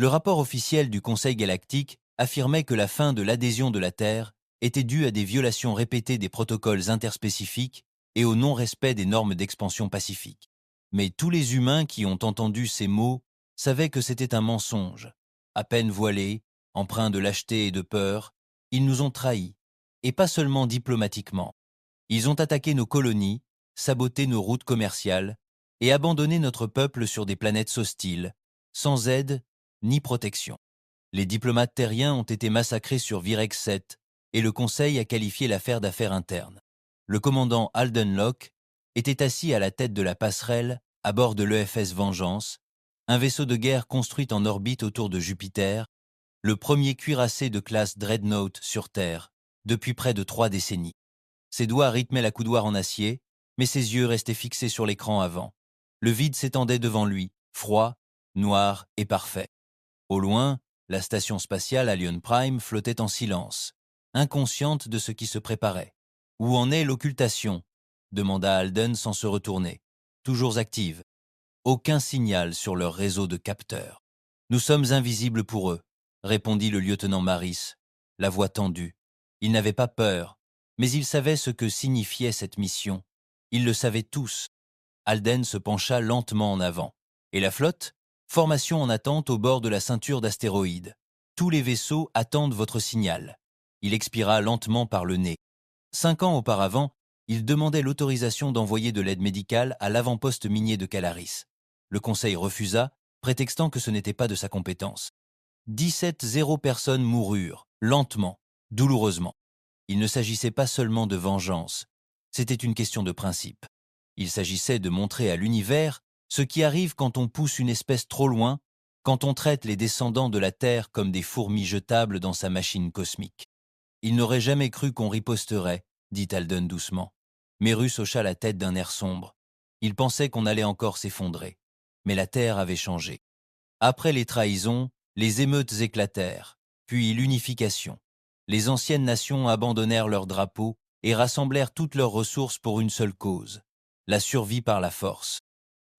Le rapport officiel du Conseil galactique affirmait que la fin de l'adhésion de la Terre était due à des violations répétées des protocoles interspécifiques et au non-respect des normes d'expansion pacifique. Mais tous les humains qui ont entendu ces mots savaient que c'était un mensonge. À peine voilés, empreints de lâcheté et de peur, ils nous ont trahis, et pas seulement diplomatiquement. Ils ont attaqué nos colonies, saboté nos routes commerciales et abandonné notre peuple sur des planètes hostiles, sans aide ni protection. Les diplomates terriens ont été massacrés sur Virex 7 et le Conseil a qualifié l'affaire d'affaire interne. Le commandant Alden Locke était assis à la tête de la passerelle à bord de l'EFS Vengeance, un vaisseau de guerre construit en orbite autour de Jupiter, le premier cuirassé de classe Dreadnought sur Terre depuis près de 3 décennies. Ses doigts rythmaient la coudoir en acier, mais ses yeux restaient fixés sur l'écran avant. Le vide s'étendait devant lui, froid, noir et parfait. Au loin, la station spatiale Alien Prime flottait en silence, inconsciente de ce qui se préparait. « Où en est l'occultation » demanda Alden sans se retourner. « Toujours active. Aucun signal sur leur réseau de capteurs. »« Nous sommes invisibles pour eux », répondit le lieutenant Maris, la voix tendue. Il n'avait pas peur, mais il savait ce que signifiait cette mission. Ils le savaient tous. Alden se pencha lentement en avant. « Et la flotte ? Formation en attente au bord de la ceinture d'astéroïdes. Tous les vaisseaux attendent votre signal. » Il expira lentement par le nez. 5 ans auparavant, il demandait l'autorisation d'envoyer de l'aide médicale à l'avant-poste minier de Calaris. Le Conseil refusa, prétextant que ce n'était pas de sa compétence. 17 personnes moururent, lentement, douloureusement. Il ne s'agissait pas seulement de vengeance, c'était une question de principe. Il s'agissait de montrer à l'univers ce qui arrive quand on pousse une espèce trop loin, quand on traite les descendants de la Terre comme des fourmis jetables dans sa machine cosmique. Il n'aurait jamais cru qu'on riposterait, dit Alden doucement. Mérus hocha la tête d'un air sombre. Il pensait qu'on allait encore s'effondrer. Mais la Terre avait changé. Après les trahisons, les émeutes éclatèrent, puis l'unification. Les anciennes nations abandonnèrent leurs drapeaux et rassemblèrent toutes leurs ressources pour une seule cause, la survie par la force.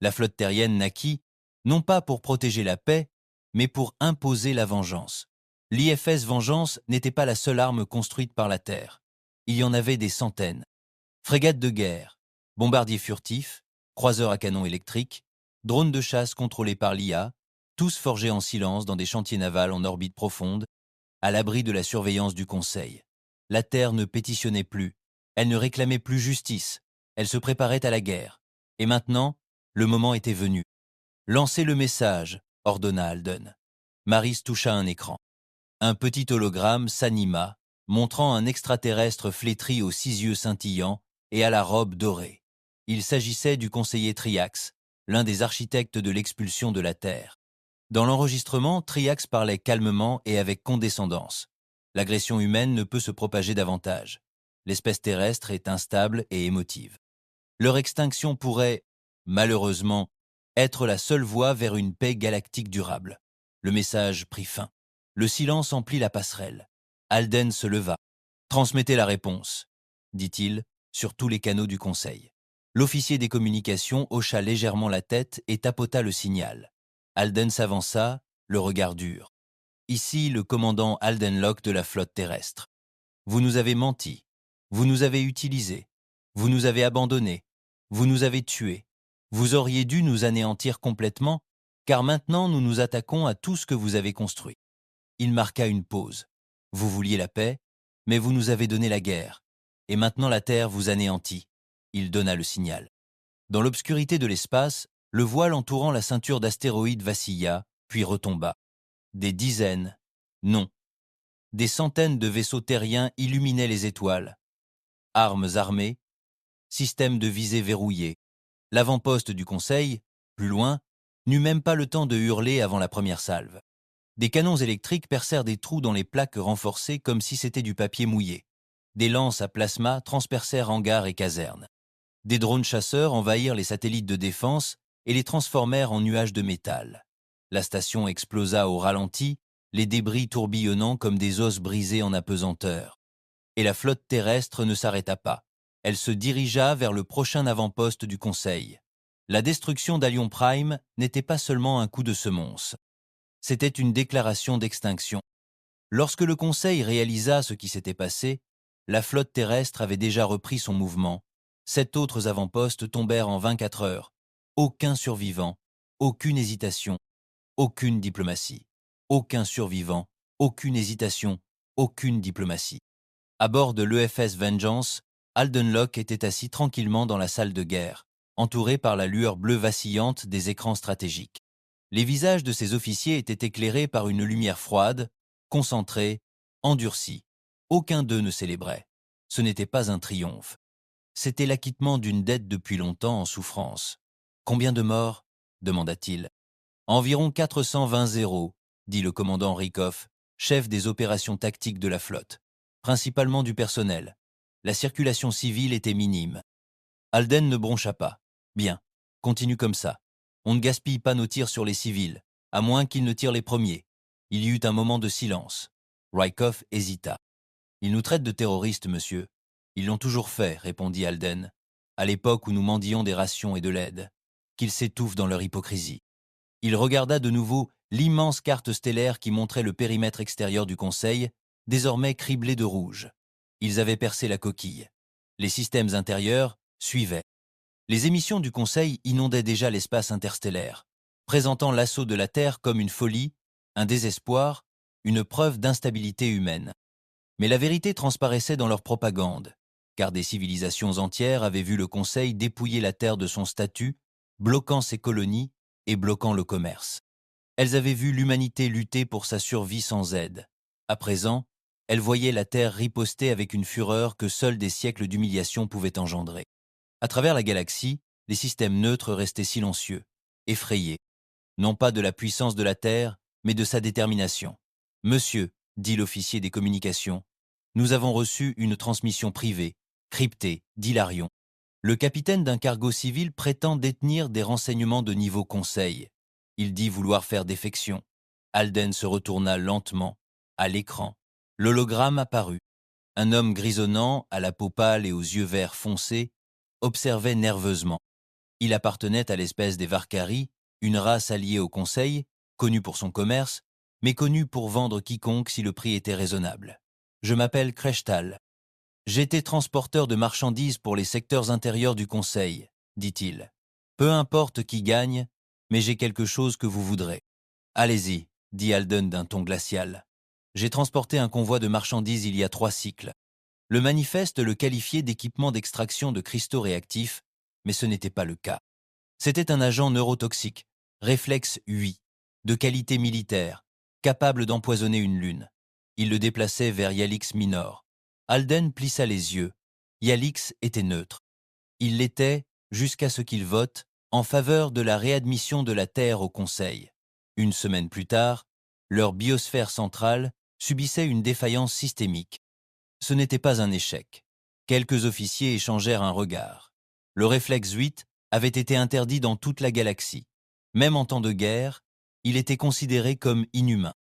La flotte terrienne naquit, non pas pour protéger la paix, mais pour imposer la vengeance. L'IFS Vengeance n'était pas la seule arme construite par la Terre. Il y en avait des centaines. Frégates de guerre, bombardiers furtifs, croiseurs à canon électrique, drones de chasse contrôlés par l'IA, tous forgés en silence dans des chantiers navals en orbite profonde, à l'abri de la surveillance du Conseil. La Terre ne pétitionnait plus, elle ne réclamait plus justice, elle se préparait à la guerre. Et maintenant, le moment était venu. « Lancez le message », ordonna Alden. Maris toucha un écran. Un petit hologramme s'anima, montrant un extraterrestre flétri aux 6 yeux scintillants et à la robe dorée. Il s'agissait du conseiller Triax, l'un des architectes de l'expulsion de la Terre. Dans l'enregistrement, Triax parlait calmement et avec condescendance. L'agression humaine ne peut se propager davantage. L'espèce terrestre est instable et émotive. Leur extinction pourrait, malheureusement, être la seule voie vers une paix galactique durable. Le message prit fin. Le silence emplit la passerelle. Alden se leva. « Transmettez la réponse », dit-il, sur tous les canaux du Conseil. L'officier des communications hocha légèrement la tête et tapota le signal. Alden s'avança, le regard dur. « Ici le commandant Alden Locke de la flotte terrestre. Vous nous avez menti. Vous nous avez utilisés. Vous nous avez abandonnés. Vous nous avez tués. Vous auriez dû nous anéantir complètement, car maintenant nous nous attaquons à tout ce que vous avez construit. » Il marqua une pause. « Vous vouliez la paix, mais vous nous avez donné la guerre. Et maintenant la Terre vous anéantit. » Il donna le signal. Dans l'obscurité de l'espace, le voile entourant la ceinture d'astéroïdes vacilla, puis retomba. Des dizaines, non, des centaines de vaisseaux terriens illuminaient les étoiles. Armes armées, système de visée verrouillé. L'avant-poste du Conseil, plus loin, n'eut même pas le temps de hurler avant la première salve. Des canons électriques percèrent des trous dans les plaques renforcées comme si c'était du papier mouillé. Des lances à plasma transpercèrent hangars et casernes. Des drones chasseurs envahirent les satellites de défense et les transformèrent en nuages de métal. La station explosa au ralenti, les débris tourbillonnant comme des os brisés en apesanteur. Et la flotte terrestre ne s'arrêta pas. Elle se dirigea vers le prochain avant-poste du Conseil. La destruction d'Allion Prime n'était pas seulement un coup de semonce. C'était une déclaration d'extinction. Lorsque le Conseil réalisa ce qui s'était passé, la flotte terrestre avait déjà repris son mouvement. 7 autres avant-postes tombèrent en 24 heures. Aucun survivant, aucune hésitation, aucune diplomatie. Aucun survivant, aucune hésitation, aucune diplomatie. À bord de l'EFS Vengeance, Alden Locke était assis tranquillement dans la salle de guerre, entouré par la lueur bleue vacillante des écrans stratégiques. Les visages de ses officiers étaient éclairés par une lumière froide, concentrée, endurcie. Aucun d'eux ne célébrait. Ce n'était pas un triomphe. C'était l'acquittement d'une dette depuis longtemps en souffrance. « Combien de morts ?» demanda-t-il. « Environ 420 zéros, » dit le commandant Rikoff, chef des opérations tactiques de la flotte. Principalement du personnel. La circulation civile était minime. Alden ne broncha pas. « Bien, continue comme ça. On ne gaspille pas nos tirs sur les civils, à moins qu'ils ne tirent les premiers. » Il y eut un moment de silence. Rikoff hésita. « Ils nous traitent de terroristes, monsieur. »« Ils l'ont toujours fait, » répondit Alden, « à l'époque où nous mendions des rations et de l'aide. Qu'ils s'étouffent dans leur hypocrisie. » Il regarda de nouveau l'immense carte stellaire qui montrait le périmètre extérieur du Conseil, désormais criblé de rouge. Ils avaient percé la coquille. Les systèmes intérieurs suivaient. Les émissions du Conseil inondaient déjà l'espace interstellaire, présentant l'assaut de la Terre comme une folie, un désespoir, une preuve d'instabilité humaine. Mais la vérité transparaissait dans leur propagande, car des civilisations entières avaient vu le Conseil dépouiller la Terre de son statut, bloquant ses colonies et bloquant le commerce. Elles avaient vu l'humanité lutter pour sa survie sans aide. À présent, elles voyaient la Terre riposter avec une fureur que seuls des siècles d'humiliation pouvaient engendrer. À travers la galaxie, les systèmes neutres restaient silencieux, effrayés, non pas de la puissance de la Terre, mais de sa détermination. « Monsieur, » dit l'officier des communications, « nous avons reçu une transmission privée, cryptée, d'Hilarion. Le capitaine d'un cargo civil prétend détenir des renseignements de niveau conseil. Il dit vouloir faire défection. » Alden se retourna lentement. À l'écran, l'hologramme apparut. Un homme grisonnant, à la peau pâle et aux yeux verts foncés, observait nerveusement. Il appartenait à l'espèce des Varkari, une race alliée au Conseil, connue pour son commerce, mais connue pour vendre quiconque si le prix était raisonnable. « Je m'appelle Kreshtal. J'étais transporteur de marchandises pour les secteurs intérieurs du Conseil, » dit-il. « Peu importe qui gagne, mais j'ai quelque chose que vous voudrez. »« Allez-y, » dit Alden d'un ton glacial. « J'ai transporté un convoi de marchandises il y a 3 cycles. » Le manifeste le qualifiait d'équipement d'extraction de cristaux réactifs, mais ce n'était pas le cas. C'était un agent neurotoxique, réflexe 8, de qualité militaire, capable d'empoisonner une lune. Il le déplaçait vers Yalix Minor. Alden plissa les yeux. Yalix était neutre. Il l'était jusqu'à ce qu'il vote en faveur de la réadmission de la Terre au Conseil. Une semaine plus tard, leur biosphère centrale subissait une défaillance systémique. Ce n'était pas un échec. Quelques officiers échangèrent un regard. Le réflexe 8 avait été interdit dans toute la galaxie. Même en temps de guerre, il était considéré comme inhumain.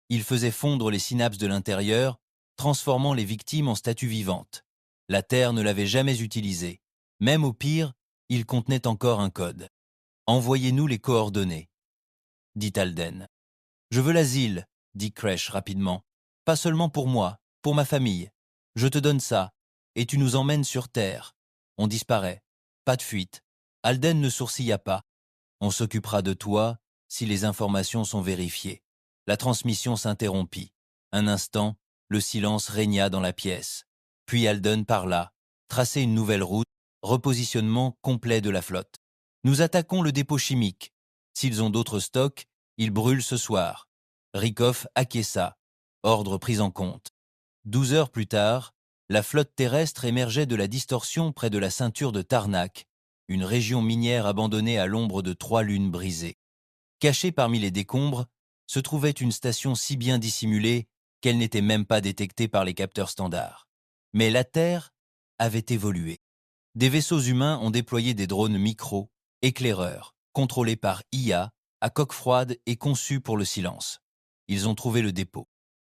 Il faisait fondre les synapses de l'intérieur, transformant les victimes en statues vivantes. La Terre ne l'avait jamais utilisé. Même au pire, il contenait encore un code. « Envoyez-nous les coordonnées, » dit Alden. « Je veux l'asile, » dit Kresh rapidement. « Pas seulement pour moi, pour ma famille. Je te donne ça, et tu nous emmènes sur Terre. On disparaît. Pas de fuite. » Alden ne sourcilla pas. « On s'occupera de toi si les informations sont vérifiées. » La transmission s'interrompit. Un instant, le silence régna dans la pièce. Puis Alden parla, tracer une nouvelle route, repositionnement complet de la flotte. « Nous attaquons le dépôt chimique. S'ils ont d'autres stocks, ils brûlent ce soir. » Rikoff acquiesça. Ordre pris en compte. 12 heures plus tard, la flotte terrestre émergeait de la distorsion près de la ceinture de Tarnak, une région minière abandonnée à l'ombre de 3 lunes brisées. Cachée parmi les décombres, se trouvait une station si bien dissimulée qu'elle n'était même pas détectée par les capteurs standards. Mais la Terre avait évolué. Des vaisseaux humains ont déployé des drones micro, éclaireurs, contrôlés par IA, à coque froide et conçus pour le silence. Ils ont trouvé le dépôt.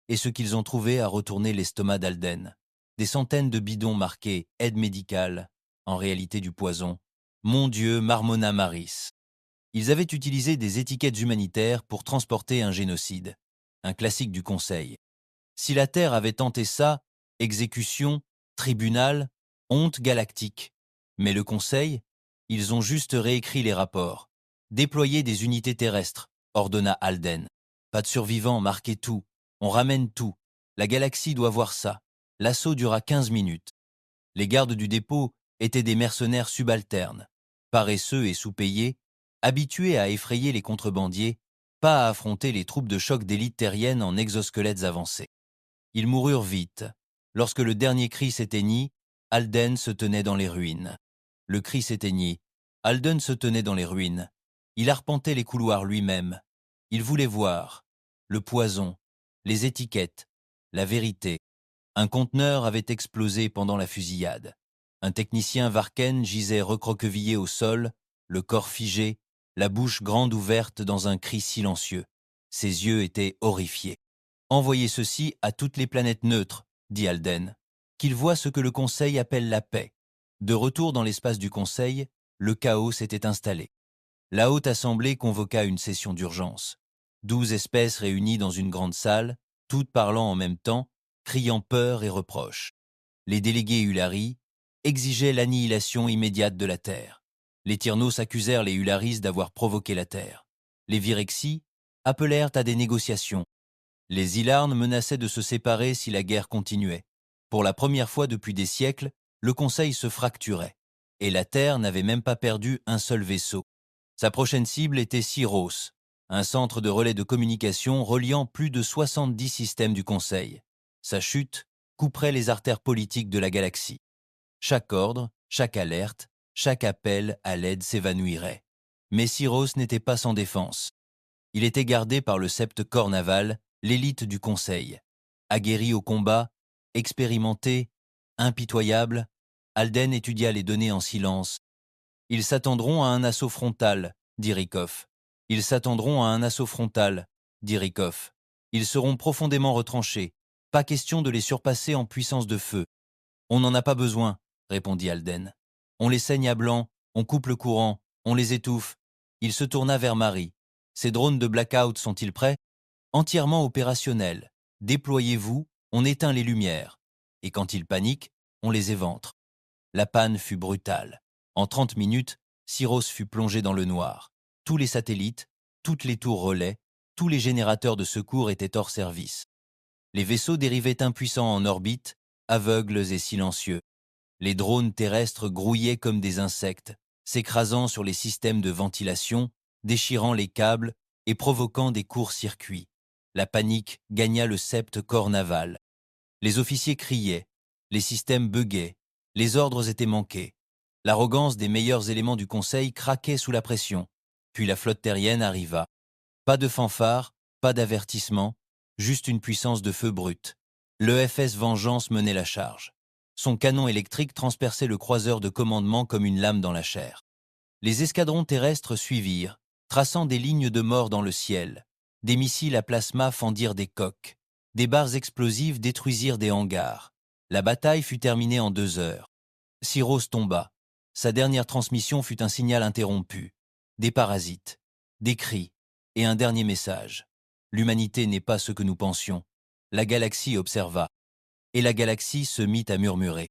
Et ce qu'ils ont trouvé a retourné l'estomac d'Alden. Des centaines de bidons marqués « aide médicale », en réalité du poison. Mon Dieu, marmonna Maris. Ils avaient utilisé des étiquettes humanitaires pour transporter un génocide, un classique du Conseil. Si la Terre avait tenté ça, exécution, tribunal, honte galactique. Mais le Conseil, ils ont juste réécrit les rapports. Déployer des unités terrestres, ordonna Alden. Pas de survivants, marquez tout. On ramène tout. La galaxie doit voir ça. L'assaut dura 15 minutes. Les gardes du dépôt étaient des mercenaires subalternes, paresseux et sous-payés, habitués à effrayer les contrebandiers, pas à affronter les troupes de choc d'élite terrienne en exosquelettes avancés. Ils moururent vite. Lorsque le dernier cri s'éteignit, Alden se tenait dans les ruines. Le cri s'éteignit. Alden se tenait dans les ruines. Il arpentait les couloirs lui-même. Il voulait voir le poison, les étiquettes, la vérité. Un conteneur avait explosé pendant la fusillade. Un technicien Varken gisait recroquevillé au sol, le corps figé, la bouche grande ouverte dans un cri silencieux. Ses yeux étaient horrifiés. Envoyez ceci à toutes les planètes neutres, dit Alden, qu'ils voient ce que le Conseil appelle la paix. De retour dans l'espace du Conseil, le chaos s'était installé. La Haute Assemblée convoqua une session d'urgence. 12 espèces réunies dans une grande salle, toutes parlant en même temps, criant peur et reproche. Les délégués Ulari exigeaient l'annihilation immédiate de la Terre. Les Tyrnos accusèrent les Ularis d'avoir provoqué la Terre. Les Virexis appelèrent à des négociations. Les Ilarnes menaçaient de se séparer si la guerre continuait. Pour la première fois depuis des siècles, le Conseil se fracturait. Et la Terre n'avait même pas perdu un seul vaisseau. Sa prochaine cible était Syros, un centre de relais de communication reliant plus de 70 systèmes du Conseil. Sa chute couperait les artères politiques de la galaxie. Chaque ordre, chaque alerte, chaque appel à l'aide s'évanouirait. Mais Syros n'était pas sans défense. Il était gardé par le Sept Corps Naval, l'élite du Conseil. Aguerri au combat, expérimenté, impitoyable, Alden étudia les données en silence. Ils s'attendront à un assaut frontal, dit Rikov. Ils s'attendront à un assaut frontal, dit Rikov. Ils seront profondément retranchés. Pas question de les surpasser en puissance de feu. On n'en a pas besoin, répondit Alden. On les saigne à blanc, on coupe le courant, on les étouffe. Il se tourna vers Marie. Ces drones de blackout sont-ils prêts? Entièrement opérationnels. Déployez-vous, on éteint les lumières. Et quand ils paniquent, on les éventre. La panne fut brutale. En 30 minutes, Syros fut plongé dans le noir. Tous les satellites, toutes les tours relais, tous les générateurs de secours étaient hors service. Les vaisseaux dérivaient impuissants en orbite, aveugles et silencieux. Les drones terrestres grouillaient comme des insectes, s'écrasant sur les systèmes de ventilation, déchirant les câbles et provoquant des courts-circuits. La panique gagna le Sept Corps Naval. Les officiers criaient, les systèmes buguaient, les ordres étaient manqués. L'arrogance des meilleurs éléments du Conseil craquait sous la pression. Puis la flotte terrienne arriva. Pas de fanfare, pas d'avertissement, juste une puissance de feu brute. L'EFS Vengeance menait la charge. Son canon électrique transperçait le croiseur de commandement comme une lame dans la chair. Les escadrons terrestres suivirent, traçant des lignes de mort dans le ciel. Des missiles à plasma fendirent des coques. Des barres explosives détruisirent des hangars. La bataille fut terminée en 2 heures. Syros tomba. Sa dernière transmission fut un signal interrompu. Des parasites, des cris et un dernier message. L'humanité n'est pas ce que nous pensions. La galaxie observa. Et la galaxie se mit à murmurer.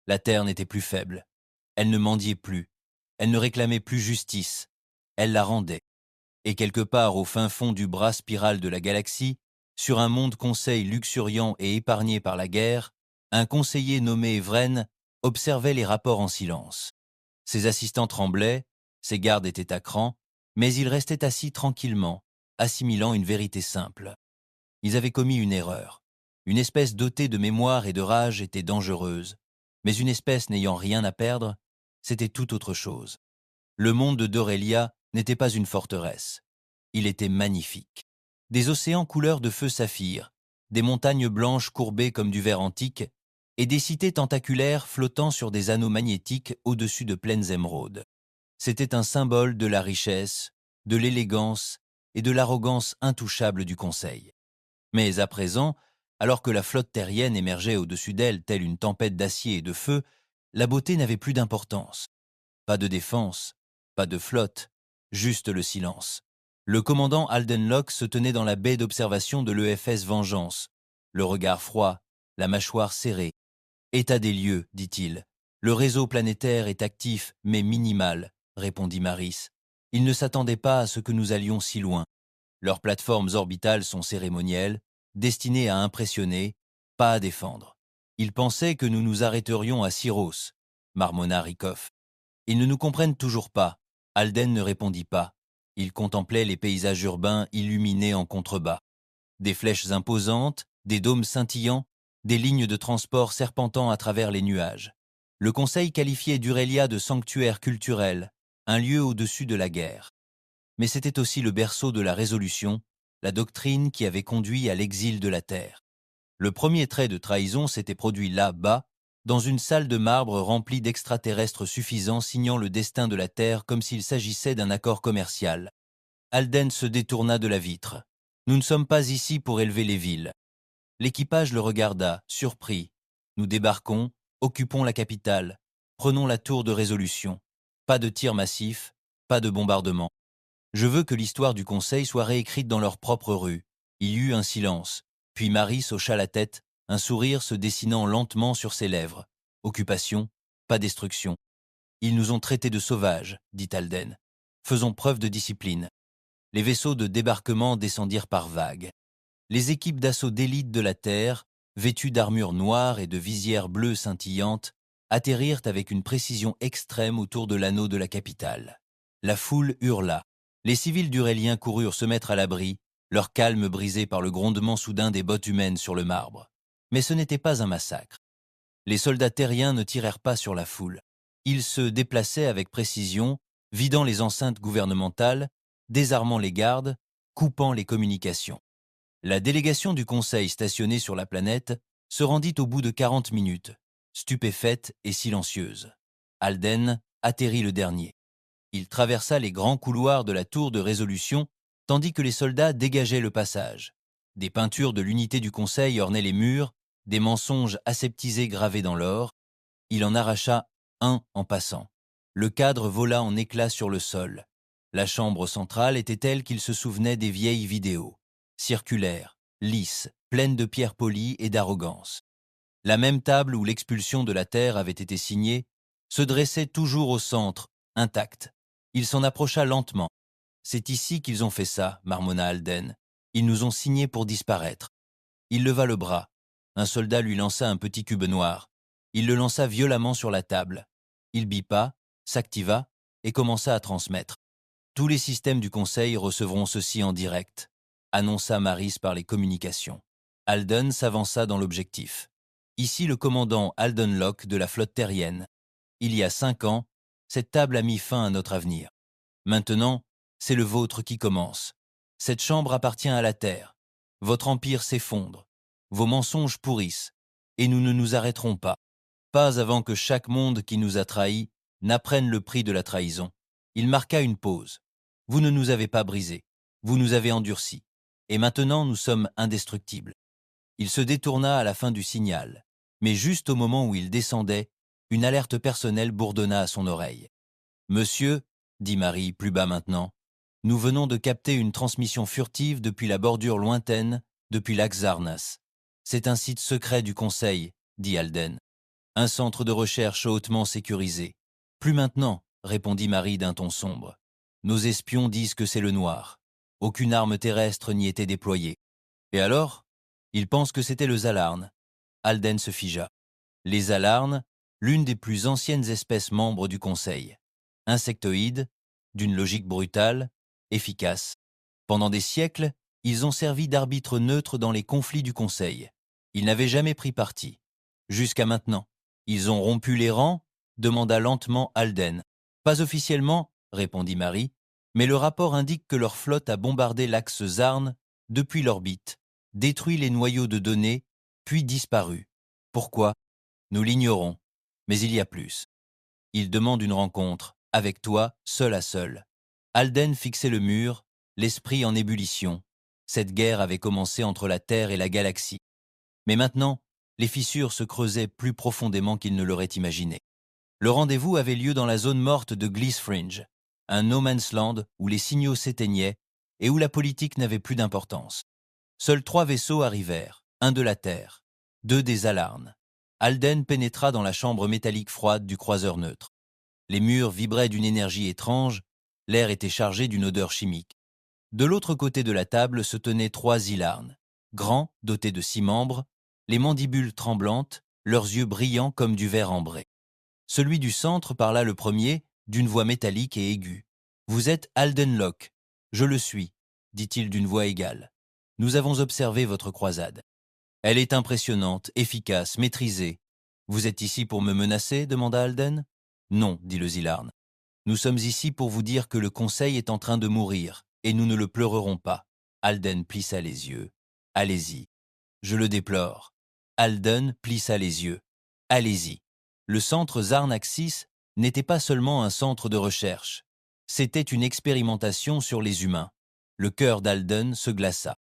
La Terre n'était plus faible. Elle ne mendiait plus. Elle ne réclamait plus justice. Elle la rendait. Et quelque part au fin fond du bras spiral de la galaxie, sur un monde conseil luxuriant et épargné par la guerre, un conseiller nommé Evren observait les rapports en silence. Ses assistants tremblaient, ses gardes étaient à cran, mais ils restaient assis tranquillement, assimilant une vérité simple. Ils avaient commis une erreur. Une espèce dotée de mémoire et de rage était dangereuse, mais une espèce n'ayant rien à perdre, c'était tout autre chose. Le monde d'Aurélia n'était pas une forteresse. Il était magnifique. Des océans couleur de feu saphir, des montagnes blanches courbées comme du verre antique, et des cités tentaculaires flottant sur des anneaux magnétiques au-dessus de plaines émeraudes. C'était un symbole de la richesse, de l'élégance et de l'arrogance intouchable du Conseil. Mais à présent, alors que la flotte terrienne émergeait au-dessus d'elle telle une tempête d'acier et de feu, la beauté n'avait plus d'importance. Pas de défense, pas de flotte, juste le silence. Le commandant Alden Locke se tenait dans la baie d'observation de l'EFS Vengeance, le regard froid, la mâchoire serrée. « État des lieux, dit-il. Le réseau planétaire est actif, mais minimal, répondit Maris. Ils ne s'attendaient pas à ce que nous allions si loin. Leurs plateformes orbitales sont cérémonielles, destinées à impressionner, pas à défendre. Ils pensaient que nous nous arrêterions à Syros, marmonna Rikoff. Ils ne nous comprennent toujours pas. Alden ne répondit pas. Il contemplait les paysages urbains illuminés en contrebas. Des flèches imposantes, des dômes scintillants, des lignes de transport serpentant à travers les nuages. Le Conseil qualifiait d'Urelia de sanctuaire culturel, un lieu au-dessus de la guerre. Mais c'était aussi le berceau de la résolution, la doctrine qui avait conduit à l'exil de la Terre. Le premier trait de trahison s'était produit là-bas, dans une salle de marbre remplie d'extraterrestres suffisants signant le destin de la Terre comme s'il s'agissait d'un accord commercial. Alden se détourna de la vitre. « Nous ne sommes pas ici pour élever les villes. » L'équipage le regarda, surpris. « Nous débarquons, occupons la capitale, prenons la tour de résolution. Pas de tirs massifs, pas de bombardement. Je veux que l'histoire du Conseil soit réécrite dans leur propre rue. » Il y eut un silence, puis Maris hocha la tête, un sourire se dessinant lentement sur ses lèvres. « Occupation, pas destruction. »« Ils nous ont traités de sauvages, » dit Alden. « Faisons preuve de discipline. » Les vaisseaux de débarquement descendirent par vagues. Les équipes d'assaut d'élite de la Terre, vêtues d'armures noires et de visières bleues scintillantes, atterrirent avec une précision extrême autour de l'anneau de la capitale. La foule hurla. Les civils d'Uréliens coururent se mettre à l'abri, leur calme brisé par le grondement soudain des bottes humaines sur le marbre. Mais ce n'était pas un massacre. Les soldats terriens ne tirèrent pas sur la foule. Ils se déplaçaient avec précision, vidant les enceintes gouvernementales, désarmant les gardes, coupant les communications. La délégation du Conseil stationnée sur la planète se rendit au bout de 40 minutes, stupéfaite et silencieuse. Alden atterrit le dernier. Il traversa les grands couloirs de la tour de résolution, tandis que les soldats dégageaient le passage. Des peintures de l'unité du Conseil ornaient les murs, des mensonges aseptisés gravés dans l'or. Il en arracha un en passant. Le cadre vola en éclats sur le sol. La chambre centrale était telle qu'il se souvenait des vieilles vidéos. Circulaire, lisse, pleine de pierres polies et d'arrogance. La même table où l'expulsion de la Terre avait été signée se dressait toujours au centre, intacte. Il s'en approcha lentement. « C'est ici qu'ils ont fait ça, » marmonna Alden. « Ils nous ont signé pour disparaître. » Il leva le bras. Un soldat lui lança un petit cube noir. Il le lança violemment sur la table. Il bipa, s'activa et commença à transmettre. « Tous les systèmes du Conseil recevront ceci en direct », annonça Maris par les communications. Alden s'avança dans l'objectif. Ici le commandant Alden Locke de la flotte terrienne. Il y a 5 ans, cette table a mis fin à notre avenir. Maintenant, c'est le vôtre qui commence. Cette chambre appartient à la Terre. Votre empire s'effondre. Vos mensonges pourrissent. Et nous ne nous arrêterons pas. Pas avant que chaque monde qui nous a trahis n'apprenne le prix de la trahison. Il marqua une pause. Vous ne nous avez pas brisés. Vous nous avez endurcis. Et maintenant, nous sommes indestructibles. Il se détourna à la fin du signal. Mais juste au moment où il descendait, une alerte personnelle bourdonna à son oreille. « Monsieur, » dit Marie plus bas maintenant, « nous venons de capter une transmission furtive depuis la bordure lointaine, depuis l'Axarnas. C'est un site secret du Conseil, » dit Alden. « Un centre de recherche hautement sécurisé. »« Plus maintenant, » répondit Marie d'un ton sombre. « Nos espions disent que c'est le noir. Aucune arme terrestre n'y était déployée. »« Et alors ?» ?»« Ils pensent que c'était le Zalarn. » Alden se figea. Les Zalarn, l'une des plus anciennes espèces membres du Conseil. Insectoïdes, d'une logique brutale, efficace. Pendant des siècles, ils ont servi d'arbitre neutre dans les conflits du Conseil. Ils n'avaient jamais pris parti. Jusqu'à maintenant. Ils ont rompu les rangs, demanda lentement Alden. Pas officiellement, répondit Marie, mais le rapport indique que leur flotte a bombardé l'axe Zarn depuis l'orbite, détruit les noyaux de données, puis disparu. Pourquoi ? Nous l'ignorons, mais il y a plus. Il demande une rencontre, avec toi, seul à seul. Alden fixait le mur, l'esprit en ébullition. Cette guerre avait commencé entre la Terre et la galaxie. Mais maintenant, les fissures se creusaient plus profondément qu'il ne l'aurait imaginé. Le rendez-vous avait lieu dans la zone morte de Gliss Fringe. un no man's land où les signaux s'éteignaient et où la politique n'avait plus d'importance. Seuls 3 vaisseaux arrivèrent, un de la Terre, 2 des Alarnes. Alden pénétra dans la chambre métallique froide du croiseur neutre. Les murs vibraient d'une énergie étrange, l'air était chargé d'une odeur chimique. De l'autre côté de la table se tenaient 3 Ilarnes, grands, dotés de 6 membres, les mandibules tremblantes, leurs yeux brillants comme du verre ambré. Celui du centre parla le premier, d'une voix métallique et aiguë. « Vous êtes Alden Locke. Je le suis, dit-il d'une voix égale. Nous avons observé votre croisade. Elle est impressionnante, efficace, maîtrisée. Vous êtes ici pour me menacer demanda Alden. Non, dit le Zilarne. Nous sommes ici pour vous dire que le Conseil est en train de mourir, et nous ne le pleurerons pas. Alden plissa les yeux. Allez-y. Je le déplore. Alden plissa les yeux. Allez-y. Le centre Zarnaxis n'était pas seulement un centre de recherche. C'était une expérimentation sur les humains. Le cœur d'Alden se glaça.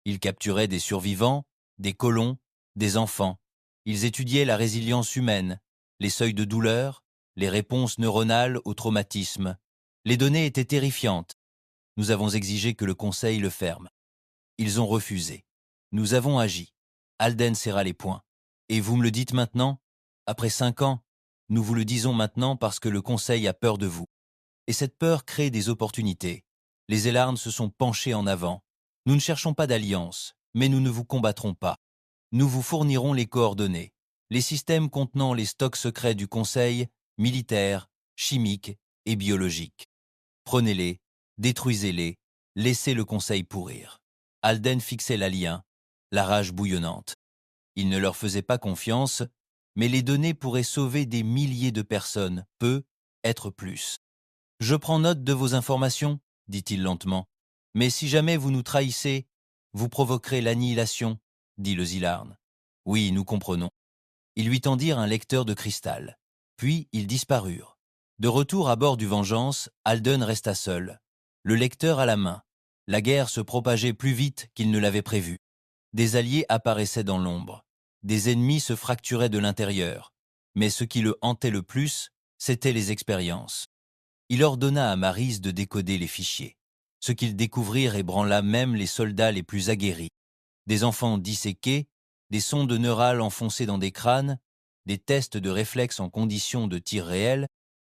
Il capturait des survivants, des colons, des enfants. Ils étudiaient la résilience humaine, les seuils de douleur, les réponses neuronales au traumatisme. Les données étaient terrifiantes. Nous avons exigé que le Conseil le ferme. Ils ont refusé. Nous avons agi. Alden serra les poings. Et vous me le dites maintenant? Après 5 ans? Nous vous le disons maintenant parce que le Conseil a peur de vous. Et cette peur crée des opportunités. Les Elarnes se sont penchés en avant. Nous ne cherchons pas d'alliance, mais nous ne vous combattrons pas. Nous vous fournirons les coordonnées, les systèmes contenant les stocks secrets du Conseil, militaires, chimiques et biologiques. Prenez-les, détruisez-les, laissez le Conseil pourrir. Alden fixait l'alien, la rage bouillonnante. Il ne leur faisait pas confiance, mais les données pourraient sauver des milliers de personnes, peu, être plus. « Je prends note de vos informations, dit-il lentement. Mais si jamais vous nous trahissez, vous provoquerez l'annihilation, dit le Zilarne. Oui, nous comprenons. Ils lui tendirent un lecteur de cristal. Puis ils disparurent. De retour à bord du Vengeance, Alden resta seul, le lecteur à la main. La guerre se propageait plus vite qu'il ne l'avait prévu. Des alliés apparaissaient dans l'ombre. Des ennemis se fracturaient de l'intérieur. Mais ce qui le hantait le plus, c'étaient les expériences. Il ordonna à Maris de décoder les fichiers. Ce qu'ils découvrirent ébranla même les soldats les plus aguerris. Des enfants disséqués, des sondes neurales enfoncées dans des crânes, des tests de réflexes en conditions de tir réel,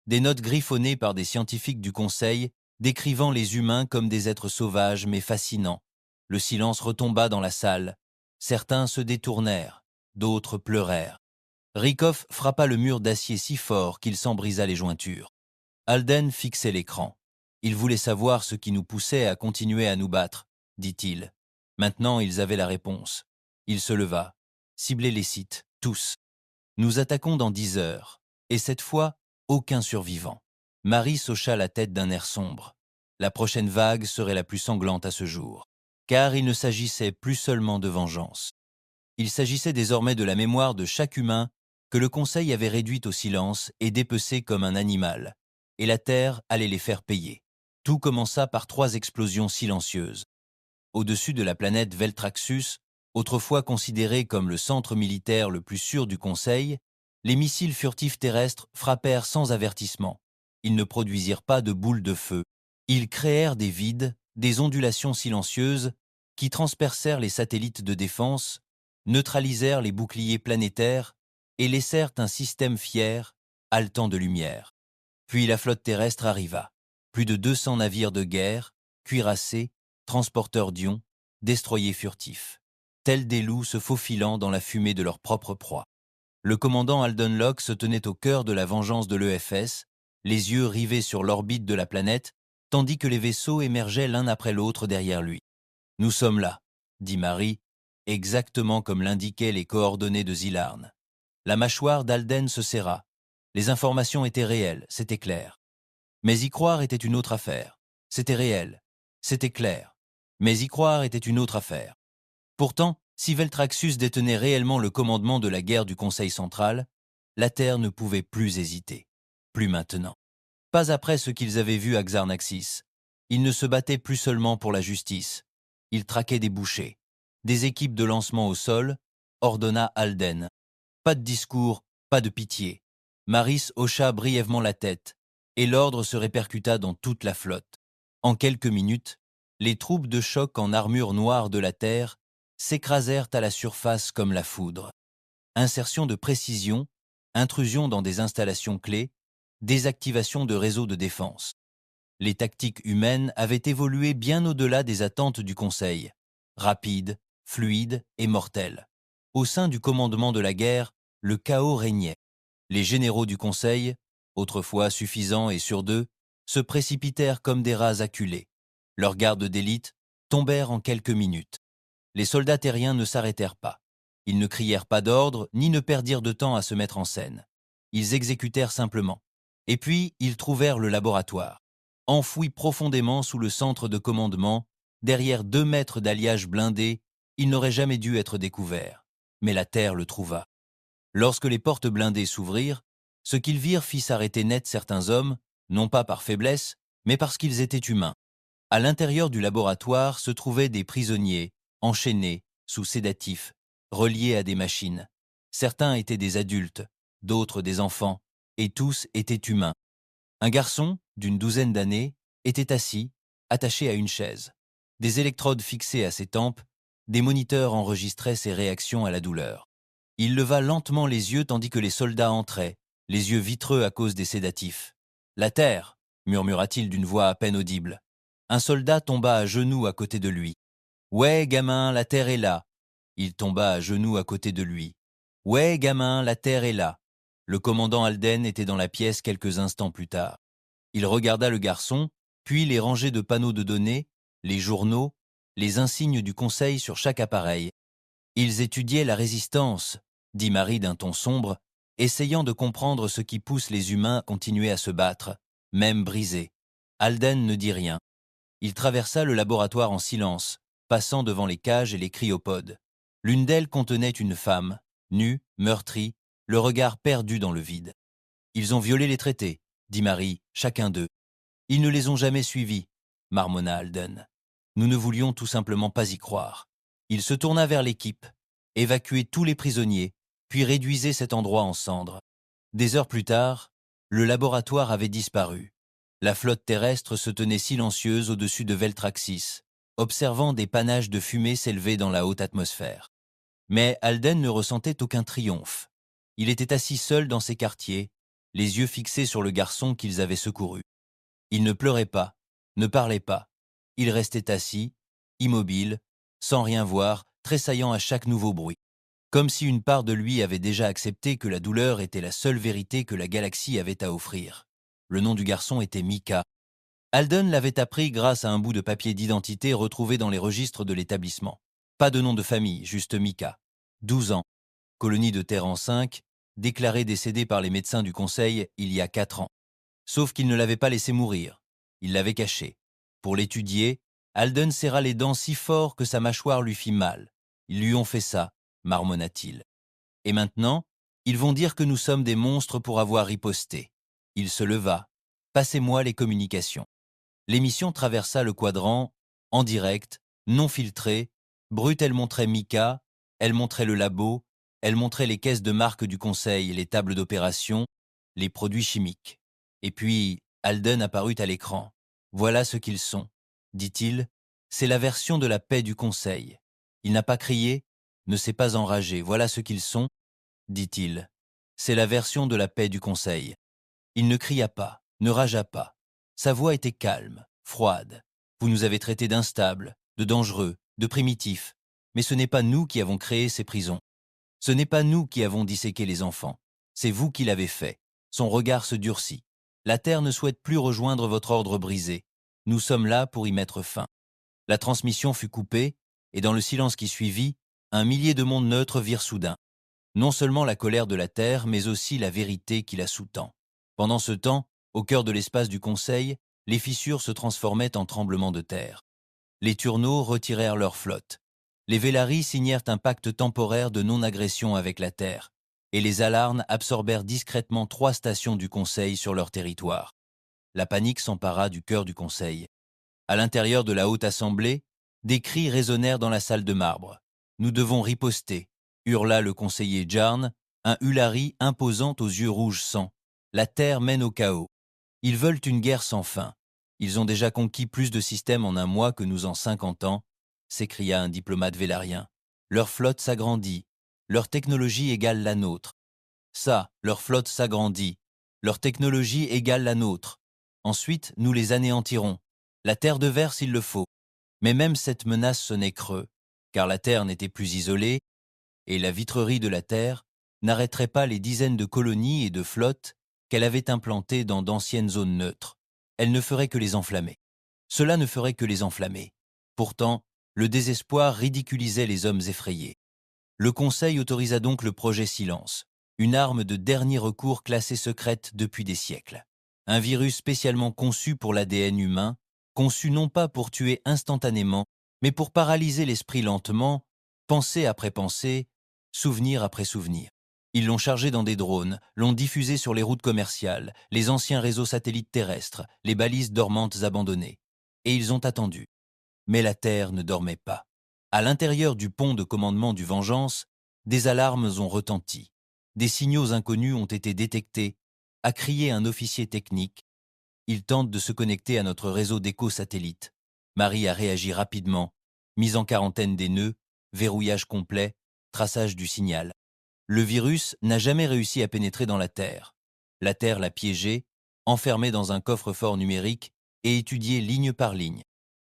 des notes griffonnées par des scientifiques du Conseil décrivant les humains comme des êtres sauvages mais fascinants. Le silence retomba dans la salle. Certains se détournèrent, d'autres pleurèrent. Rykov frappa le mur d'acier si fort qu'il s'en brisa les jointures. Alden fixait l'écran. Il voulait savoir ce qui nous poussait à continuer à nous battre, dit-il. Maintenant, ils avaient la réponse. Il se leva. Ciblez les sites, tous. Nous attaquons dans 10 heures. Et cette fois, aucun survivant. Maris hocha la tête d'un air sombre. La prochaine vague serait la plus sanglante à ce jour. Car il ne s'agissait plus seulement de vengeance. Il s'agissait désormais de la mémoire de chaque humain que le Conseil avait réduite au silence et dépecé comme un animal. Et la Terre allait les faire payer. Tout commença par 3 explosions silencieuses. Au-dessus de la planète Veltraxus, autrefois considérée comme le centre militaire le plus sûr du Conseil, les missiles furtifs terrestres frappèrent sans avertissement. Ils ne produisirent pas de boules de feu. Ils créèrent des vides, des ondulations silencieuses qui transpercèrent les satellites de défense, neutralisèrent les boucliers planétaires et laissèrent un système fier, haletant de lumière. Puis la flotte terrestre arriva. Plus de 200 navires de guerre, cuirassés, transporteurs d'ions, destroyers furtifs, tels des loups se faufilant dans la fumée de leur propre proie. Le commandant Alden Locke se tenait au cœur de la vengeance de l'EFS, les yeux rivés sur l'orbite de la planète, tandis que les vaisseaux émergeaient l'un après l'autre derrière lui. « Nous sommes là », dit Marie, exactement comme l'indiquaient les coordonnées de Zilarne. La mâchoire d'Alden se serra. Les informations étaient réelles, c'était clair. Mais y croire était une autre affaire. C'était réel, c'était clair. Mais y croire était une autre affaire. Pourtant, si Veltraxus détenait réellement le commandement de la guerre du Conseil central, la Terre ne pouvait plus hésiter. Plus maintenant. Pas après ce qu'ils avaient vu à Xarnaxis. Ils ne se battaient plus seulement pour la justice. Ils traquaient des bouchers. Des équipes de lancement au sol, ordonna Alden. Pas de discours, pas de pitié. Maris hocha brièvement la tête. et l'ordre se répercuta dans toute la flotte. En quelques minutes, les troupes de choc en armure noire de la Terre s'écrasèrent à la surface comme la foudre. Insertion de précision, intrusion dans des installations clés, désactivation de réseaux de défense. Les tactiques humaines avaient évolué bien au-delà des attentes du Conseil. Rapides, fluides et mortelles. Au sein du commandement de la guerre, le chaos régnait. Les généraux du Conseil, autrefois suffisants et sûrs d'eux, se précipitèrent comme des rats acculés. Leurs gardes d'élite tombèrent en quelques minutes. Les soldats terriens ne s'arrêtèrent pas. Ils ne crièrent pas d'ordre, ni ne perdirent de temps à se mettre en scène. Ils exécutèrent simplement. Et puis, ils trouvèrent le laboratoire. Enfoui profondément sous le centre de commandement, derrière 2 mètres d'alliage blindé, il n'aurait jamais dû être découvert. Mais la Terre le trouva. Lorsque les portes blindées s'ouvrirent, ce qu'ils virent fit s'arrêter net certains hommes, non pas par faiblesse, mais parce qu'ils étaient humains. À l'intérieur du laboratoire se trouvaient des prisonniers, enchaînés, sous sédatifs, reliés à des machines. Certains étaient des adultes, d'autres des enfants, et tous étaient humains. Un garçon, d'une 12aine d'années, était assis, attaché à une chaise. Des électrodes fixées à ses tempes, des moniteurs enregistraient ses réactions à la douleur. Il leva lentement les yeux tandis que les soldats entraient, les yeux vitreux à cause des sédatifs. « La terre !» murmura-t-il d'une voix à peine audible. Un soldat tomba à genoux à côté de lui. « Ouais, gamin, la terre est là !» Il tomba à genoux à côté de lui. « Ouais, gamin, la terre est là !» Le commandant Alden était dans la pièce quelques instants plus tard. Il regarda le garçon, puis les rangées de panneaux de données, les journaux, les insignes du conseil sur chaque appareil. « Ils étudiaient la résistance », dit Marie d'un ton sombre, essayant de comprendre ce qui pousse les humains à continuer à se battre, même brisés. Alden ne dit rien. Il traversa le laboratoire en silence, passant devant les cages et les cryopodes. L'une d'elles contenait une femme, nue, meurtrie, le regard perdu dans le vide. « Ils ont violé les traités », dit Marie, chacun d'eux. « Ils ne les ont jamais suivis », marmonna Alden. Nous ne voulions tout simplement pas y croire. Il se tourna vers l'équipe, évacuait tous les prisonniers, puis réduisait cet endroit en cendres. Des heures plus tard, le laboratoire avait disparu. La flotte terrestre se tenait silencieuse au-dessus de Veltraxis, observant des panaches de fumée s'élever dans la haute atmosphère. Mais Alden ne ressentait aucun triomphe. Il était assis seul dans ses quartiers, les yeux fixés sur le garçon qu'ils avaient secouru. Il ne pleurait pas, ne parlait pas. Il restait assis, immobile, sans rien voir, tressaillant à chaque nouveau bruit. Comme si une part de lui avait déjà accepté que la douleur était la seule vérité que la galaxie avait à offrir. Le nom du garçon était Mika. Alden l'avait appris grâce à un bout de papier d'identité retrouvé dans les registres de l'établissement. Pas de nom de famille, juste Mika. 12 ans. Colonie de Terran 5, déclaré décédé par les médecins du Conseil il y a 4 ans. Sauf qu'il ne l'avait pas laissé mourir. Il l'avait caché. Pour l'étudier, Alden serra les dents si fort que sa mâchoire lui fit mal. Ils lui ont fait ça, marmonna-t-il. Et maintenant, ils vont dire que nous sommes des monstres pour avoir riposté. Il se leva. Passez-moi les communications. L'émission traversa le quadrant, en direct, non filtré. Brute, elle montrait Mika, elle montrait le labo, elle montrait les caisses de marque du conseil, les tables d'opération, les produits chimiques. Et puis, Alden apparut à l'écran. Voilà ce qu'ils sont, dit-il. C'est la version de la paix du conseil. Il n'a pas crié, ne s'est pas enragé. Voilà ce qu'ils sont, dit-il. C'est la version de la paix du conseil. Il ne cria pas, ne ragea pas. Sa voix était calme, froide. Vous nous avez traités d'instables, de dangereux, de primitifs. Mais ce n'est pas nous qui avons créé ces prisons. Ce n'est pas nous qui avons disséqué les enfants. C'est vous qui l'avez fait. Son regard se durcit. La Terre ne souhaite plus rejoindre votre ordre brisé. Nous sommes là pour y mettre fin. La transmission fut coupée, et dans le silence qui suivit, un millier de mondes neutres virent soudain. Non seulement la colère de la Terre, mais aussi la vérité qui la sous-tend. Pendant ce temps, au cœur de l'espace du Conseil, les fissures se transformaient en tremblements de terre. Les Turneaux retirèrent leur flotte. Les Velaris signèrent un pacte temporaire de non-agression avec la Terre, et les Alarnes absorbèrent discrètement 3 stations du Conseil sur leur territoire. La panique s'empara du cœur du Conseil. À l'intérieur de la Haute Assemblée, des cris résonnèrent dans la salle de marbre. « Nous devons riposter », hurla le conseiller Jarn, un Hulari imposant aux yeux rouges sang. « La Terre mène au chaos. » Ils veulent une guerre sans fin. Ils ont déjà conquis plus de systèmes en un mois que nous en 50 ans, s'écria un diplomate vélarien. Leur flotte s'agrandit. Leur technologie égale la nôtre. Ça, leur flotte s'agrandit. Leur technologie égale la nôtre. Ensuite, nous les anéantirons. La terre de verre s'il le faut. Mais même cette menace sonnait creux, car la terre n'était plus isolée, et la vitrerie de la terre n'arrêterait pas les dizaines de colonies et de flottes qu'elle avait implantées dans d'anciennes zones neutres. Elle ne ferait que les enflammer. Cela ne ferait que les enflammer. Pourtant, le désespoir ridiculisait les hommes effrayés. Le Conseil autorisa donc le projet Silence, une arme de dernier recours classée secrète depuis des siècles. Un virus spécialement conçu pour l'ADN humain, conçu non pas pour tuer instantanément, mais pour paralyser l'esprit lentement, pensée après pensée, souvenir après souvenir. Ils l'ont chargé dans des drones, l'ont diffusé sur les routes commerciales, les anciens réseaux satellites terrestres, les balises dormantes abandonnées. Et ils ont attendu. Mais la Terre ne dormait pas. À l'intérieur du pont de commandement du Vengeance, des alarmes ont retenti. Des signaux inconnus ont été détectés, a crié un officier technique. Il tente de se connecter à notre réseau d'éco-satellites. Marie a réagi rapidement, mise en quarantaine des nœuds, verrouillage complet, traçage du signal. Le virus n'a jamais réussi à pénétrer dans la Terre. La Terre l'a piégé, enfermé dans un coffre-fort numérique et étudié ligne par ligne.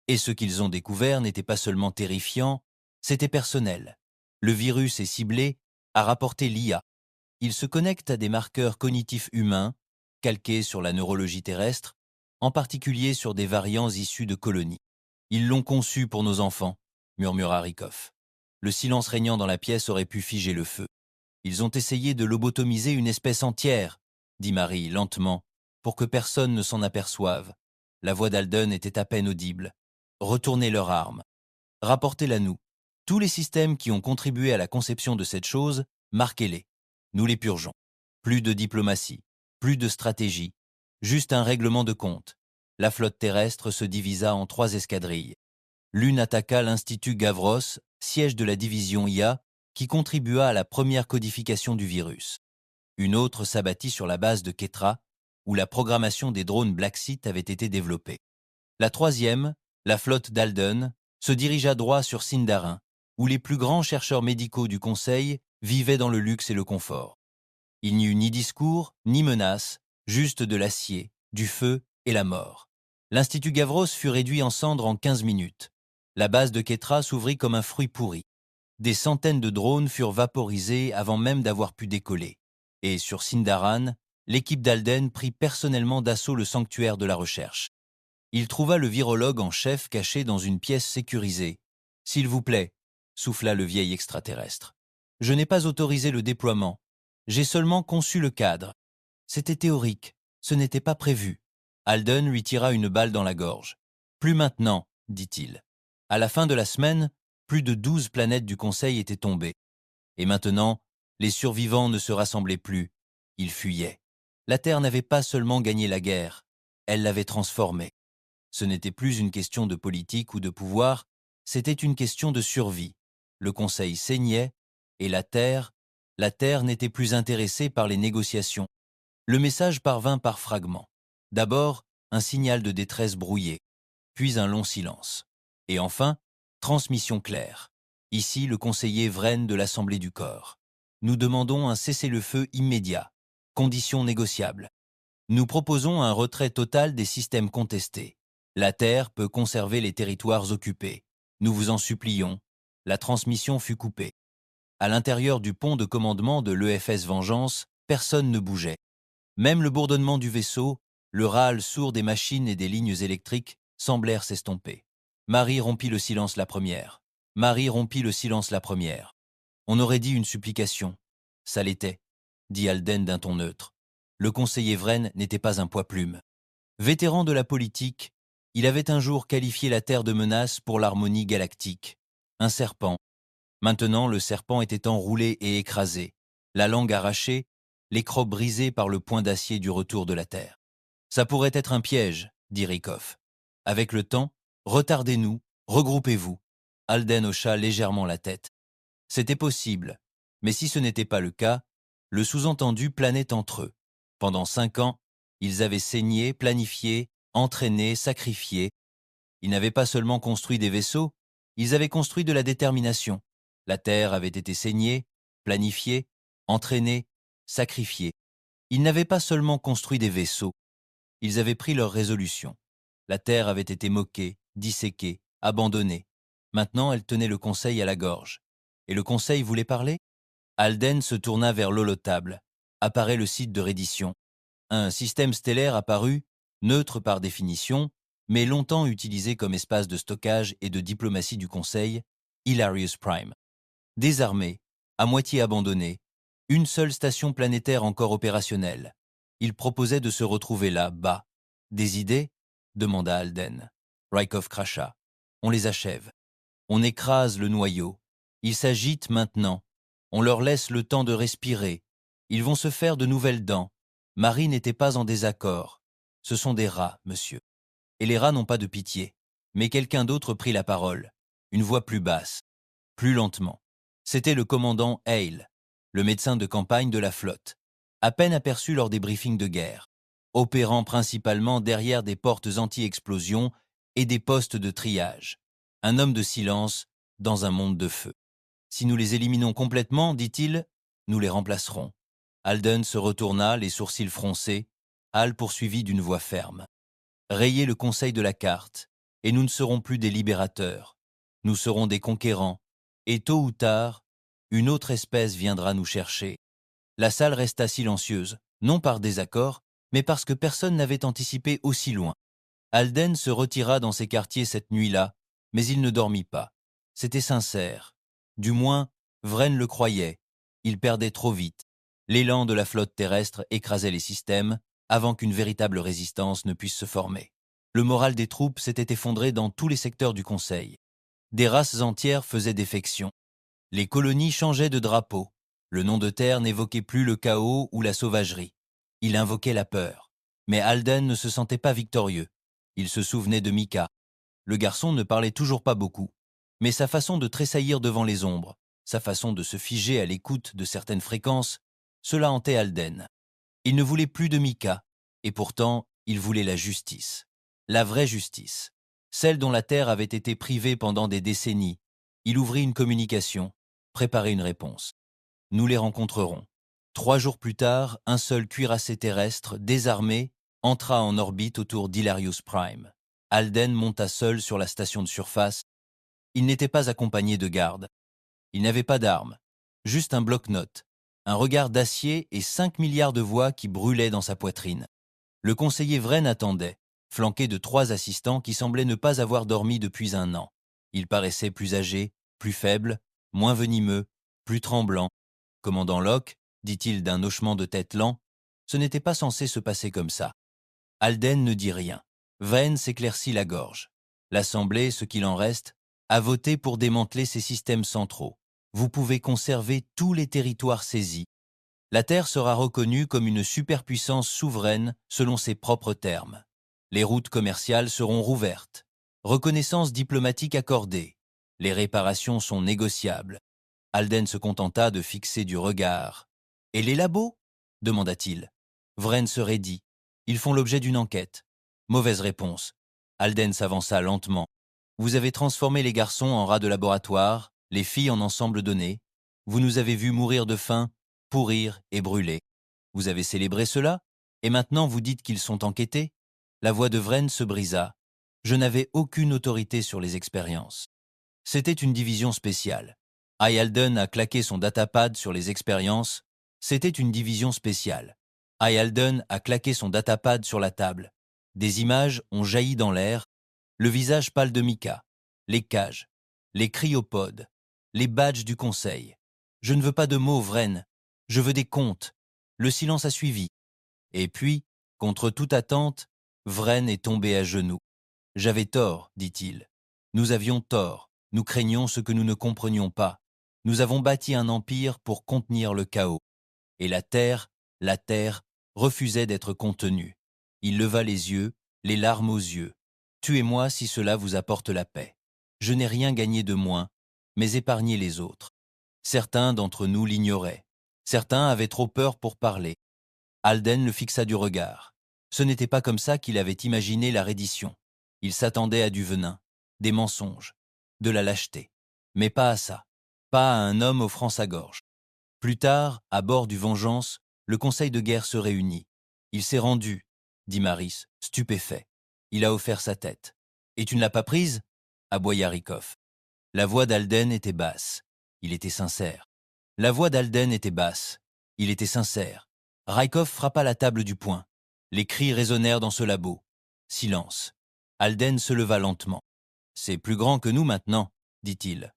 Et ce qu'ils ont découvert n'était pas seulement terrifiant, c'était personnel. Le virus est ciblé, a rapporté l'IA. Il se connecte à des marqueurs cognitifs humains, calqués sur la neurologie terrestre, en particulier sur des variants issus de colonies. Ils l'ont conçu pour nos enfants, murmura Rikoff. Le silence régnant dans la pièce aurait pu figer le feu. Ils ont essayé de lobotomiser une espèce entière, dit Marie lentement, pour que personne ne s'en aperçoive. La voix d'Alden était à peine audible. Retournez leur arme. Rapportez-la nous. Tous les systèmes qui ont contribué à la conception de cette chose, marquez-les. Nous les purgeons. Plus de diplomatie, plus de stratégie, juste un règlement de compte. La flotte terrestre se divisa en 3 escadrilles. L'une attaqua l'Institut Gavros, siège de la division IA, qui contribua à la première codification du virus. Une autre s'abattit sur la base de Ketra, où la programmation des drones Blackseat avait été développée. La troisième, la flotte d'Alden, se dirigea droit sur Sindarin, où les plus grands chercheurs médicaux du Conseil vivaient dans le luxe et le confort. Il n'y eut ni discours, ni menaces, juste de l'acier, du feu et la mort. L'Institut Gavros fut réduit en cendres en 15 minutes. La base de Ketra s'ouvrit comme un fruit pourri. Des centaines de drones furent vaporisés avant même d'avoir pu décoller. Et sur Sindaran, l'équipe d'Alden prit personnellement d'assaut le sanctuaire de la recherche. Il trouva le virologue en chef caché dans une pièce sécurisée. « S'il vous plaît », souffla le vieil extraterrestre. « Je n'ai pas autorisé le déploiement. J'ai seulement conçu le cadre. C'était théorique, ce n'était pas prévu. » Alden lui tira une balle dans la gorge. « Plus maintenant, » dit-il. À la fin de la semaine, plus de 12 planètes du Conseil étaient tombées. Et maintenant, les survivants ne se rassemblaient plus. Ils fuyaient. La Terre n'avait pas seulement gagné la guerre, elle l'avait transformée. Ce n'était plus une question de politique ou de pouvoir, c'était une question de survie. Le Conseil saignait, et la Terre n'était plus intéressée par les négociations. Le message parvint par fragments. D'abord, un signal de détresse brouillé, puis un long silence. Et enfin, transmission claire. Ici, le conseiller Vren de l'Assemblée du Corps. Nous demandons un cessez-le-feu immédiat, conditions négociables. Nous proposons un retrait total des systèmes contestés. La Terre peut conserver les territoires occupés. Nous vous en supplions. La transmission fut coupée. À l'intérieur du pont de commandement de l'EFS Vengeance, personne ne bougeait. Même le bourdonnement du vaisseau, le râle sourd des machines et des lignes électriques semblèrent s'estomper. Marie rompit le silence la première. Marie rompit le silence la première. On aurait dit une supplication. Ça l'était, dit Alden d'un ton neutre. Le conseiller Vren n'était pas un poids-plume. Vétéran de la politique, il avait un jour qualifié la Terre de menace pour l'harmonie galactique. Un serpent. Maintenant, le serpent était enroulé et écrasé, la langue arrachée, les crocs brisés par le poing d'acier du retour de la Terre. Ça pourrait être un piège, dit Rikoff. Avec le temps, retardez-nous, regroupez-vous. Alden hocha légèrement la tête. C'était possible, mais si ce n'était pas le cas, le sous-entendu planait entre eux. Pendant 5 ans, Ils avaient saigné, planifié, entraîné, sacrifié. Ils n'avaient pas seulement construit des vaisseaux, ils avaient construit de la détermination. La Terre avait été saignée, planifiée, entraînée, sacrifiée. Ils n'avaient pas seulement construit des vaisseaux, ils avaient pris leur résolution. La Terre avait été moquée, disséquée, abandonnée. Maintenant, elle tenait le Conseil à la gorge. Et le Conseil voulait parler? Alden se tourna vers l'holotable. Apparaît le site de reddition. Un système stellaire apparut, neutre par définition, mais longtemps utilisé comme espace de stockage et de diplomatie du Conseil, Hilarious Prime. Désarmé, à moitié abandonné, une seule station planétaire encore opérationnelle. Il proposait de se retrouver là, bas. Des idées? Demanda Alden. Rykov cracha. On les achève. On écrase le noyau. Ils s'agitent maintenant. On leur laisse le temps de respirer. Ils vont se faire de nouvelles dents. Marie n'était pas en désaccord. Ce sont des rats, monsieur. Et les rats n'ont pas de pitié. Mais quelqu'un d'autre prit la parole. Une voix plus basse, plus lentement. C'était le commandant Hale, le médecin de campagne de la flotte, à peine aperçu lors des briefings de guerre, opérant principalement derrière des portes anti-explosion et des postes de triage. Un homme de silence dans un monde de feu. Si nous les éliminons complètement, dit-il, nous les remplacerons. Alden se retourna, les sourcils froncés. Hal poursuivit d'une voix ferme. Rayez le conseil de la carte, et nous ne serons plus des libérateurs. Nous serons des conquérants, et tôt ou tard, une autre espèce viendra nous chercher. La salle resta silencieuse, non par désaccord, mais parce que personne n'avait anticipé aussi loin. Alden se retira dans ses quartiers cette nuit-là, mais il ne dormit pas. C'était sincère. Du moins, Vren le croyait. Il perdait trop vite. L'élan de la flotte terrestre écrasait les systèmes avant qu'une véritable résistance ne puisse se former. Le moral des troupes s'était effondré dans tous les secteurs du Conseil. Des races entières faisaient défection. Les colonies changeaient de drapeau. Le nom de terre n'évoquait plus le chaos ou la sauvagerie. Il invoquait la peur. Mais Alden ne se sentait pas victorieux. Il se souvenait de Mika. Le garçon ne parlait toujours pas beaucoup, mais sa façon de tressaillir devant les ombres, sa façon de se figer à l'écoute de certaines fréquences, cela hantait Alden. Il ne voulait plus de Mika, et pourtant, il voulait la justice. La vraie justice. Celle dont la Terre avait été privée pendant des décennies. Il ouvrit une communication, préparait une réponse. Nous les rencontrerons. 3 jours plus tard, un seul cuirassé terrestre, désarmé, entra en orbite autour d'Hilarious Prime. Alden monta seul sur la station de surface. Il n'était pas accompagné de garde. Il n'avait pas d'armes, juste un bloc-notes, un regard d'acier et 5 milliards de voix qui brûlaient dans sa poitrine. Le conseiller Vren attendait, flanqué de 3 assistants qui semblaient ne pas avoir dormi depuis 1 an. Il paraissait plus âgé, plus faible, moins venimeux, plus tremblant. « Commandant Locke, dit-il d'un hochement de tête lent, ce n'était pas censé se passer comme ça. » Alden ne dit rien. Vren s'éclaircit la gorge. L'Assemblée, ce qu'il en reste, a voté pour démanteler ces systèmes centraux. Vous pouvez conserver tous les territoires saisis. La Terre sera reconnue comme une superpuissance souveraine selon ses propres termes. Les routes commerciales seront rouvertes. Reconnaissance diplomatique accordée. Les réparations sont négociables. Alden se contenta de fixer du regard. « Et les labos ?» demanda-t-il. Vren se raidit. « Ils font l'objet d'une enquête. » Mauvaise réponse. Alden s'avança lentement. « Vous avez transformé les garçons en rats de laboratoire, les filles en ensemble donné. Vous nous avez vus mourir de faim, pourrir et brûler. Vous avez célébré cela, et maintenant vous dites qu'ils sont enquêtés ?» La voix de Vren se brisa. « Je n'avais aucune autorité sur les expériences. C'était une division spéciale. Alden a claqué son datapad sur les expériences. C'était une division spéciale. Alden a claqué son datapad sur la table. Des images ont jailli dans l'air. Le visage pâle de Mika. Les cages. Les cryopodes. Les badges du conseil. Je ne veux pas de mots, Vren. Je veux des comptes. » Le silence a suivi. Et puis, contre toute attente, Vren est tombé à genoux. « J'avais tort, dit-il. Nous avions tort. Nous craignions ce que nous ne comprenions pas. Nous avons bâti un empire pour contenir le chaos. Et la Terre, refusait d'être contenue. » Il leva les yeux, les larmes aux yeux. « Tuez-moi si cela vous apporte la paix. Je n'ai rien gagné de moins, mais épargnez les autres. » Certains d'entre nous l'ignoraient. Certains avaient trop peur pour parler. Alden le fixa du regard. Ce n'était pas comme ça qu'il avait imaginé la reddition. Il s'attendait à du venin, des mensonges, de la lâcheté. Mais pas à ça. Pas à un homme offrant sa gorge. Plus tard, à bord du Vengeance, le conseil de guerre se réunit. Il s'est rendu, dit Maris, stupéfait. Il a offert sa tête. Et tu ne l'as pas prise aboya Rykov. La voix d'Alden était basse. Il était sincère. La voix d'Alden était basse. Il était sincère. Rykov frappa la table du poing. Les cris résonnèrent dans ce labo. Silence. Alden se leva lentement. « C'est plus grand que nous maintenant, dit-il.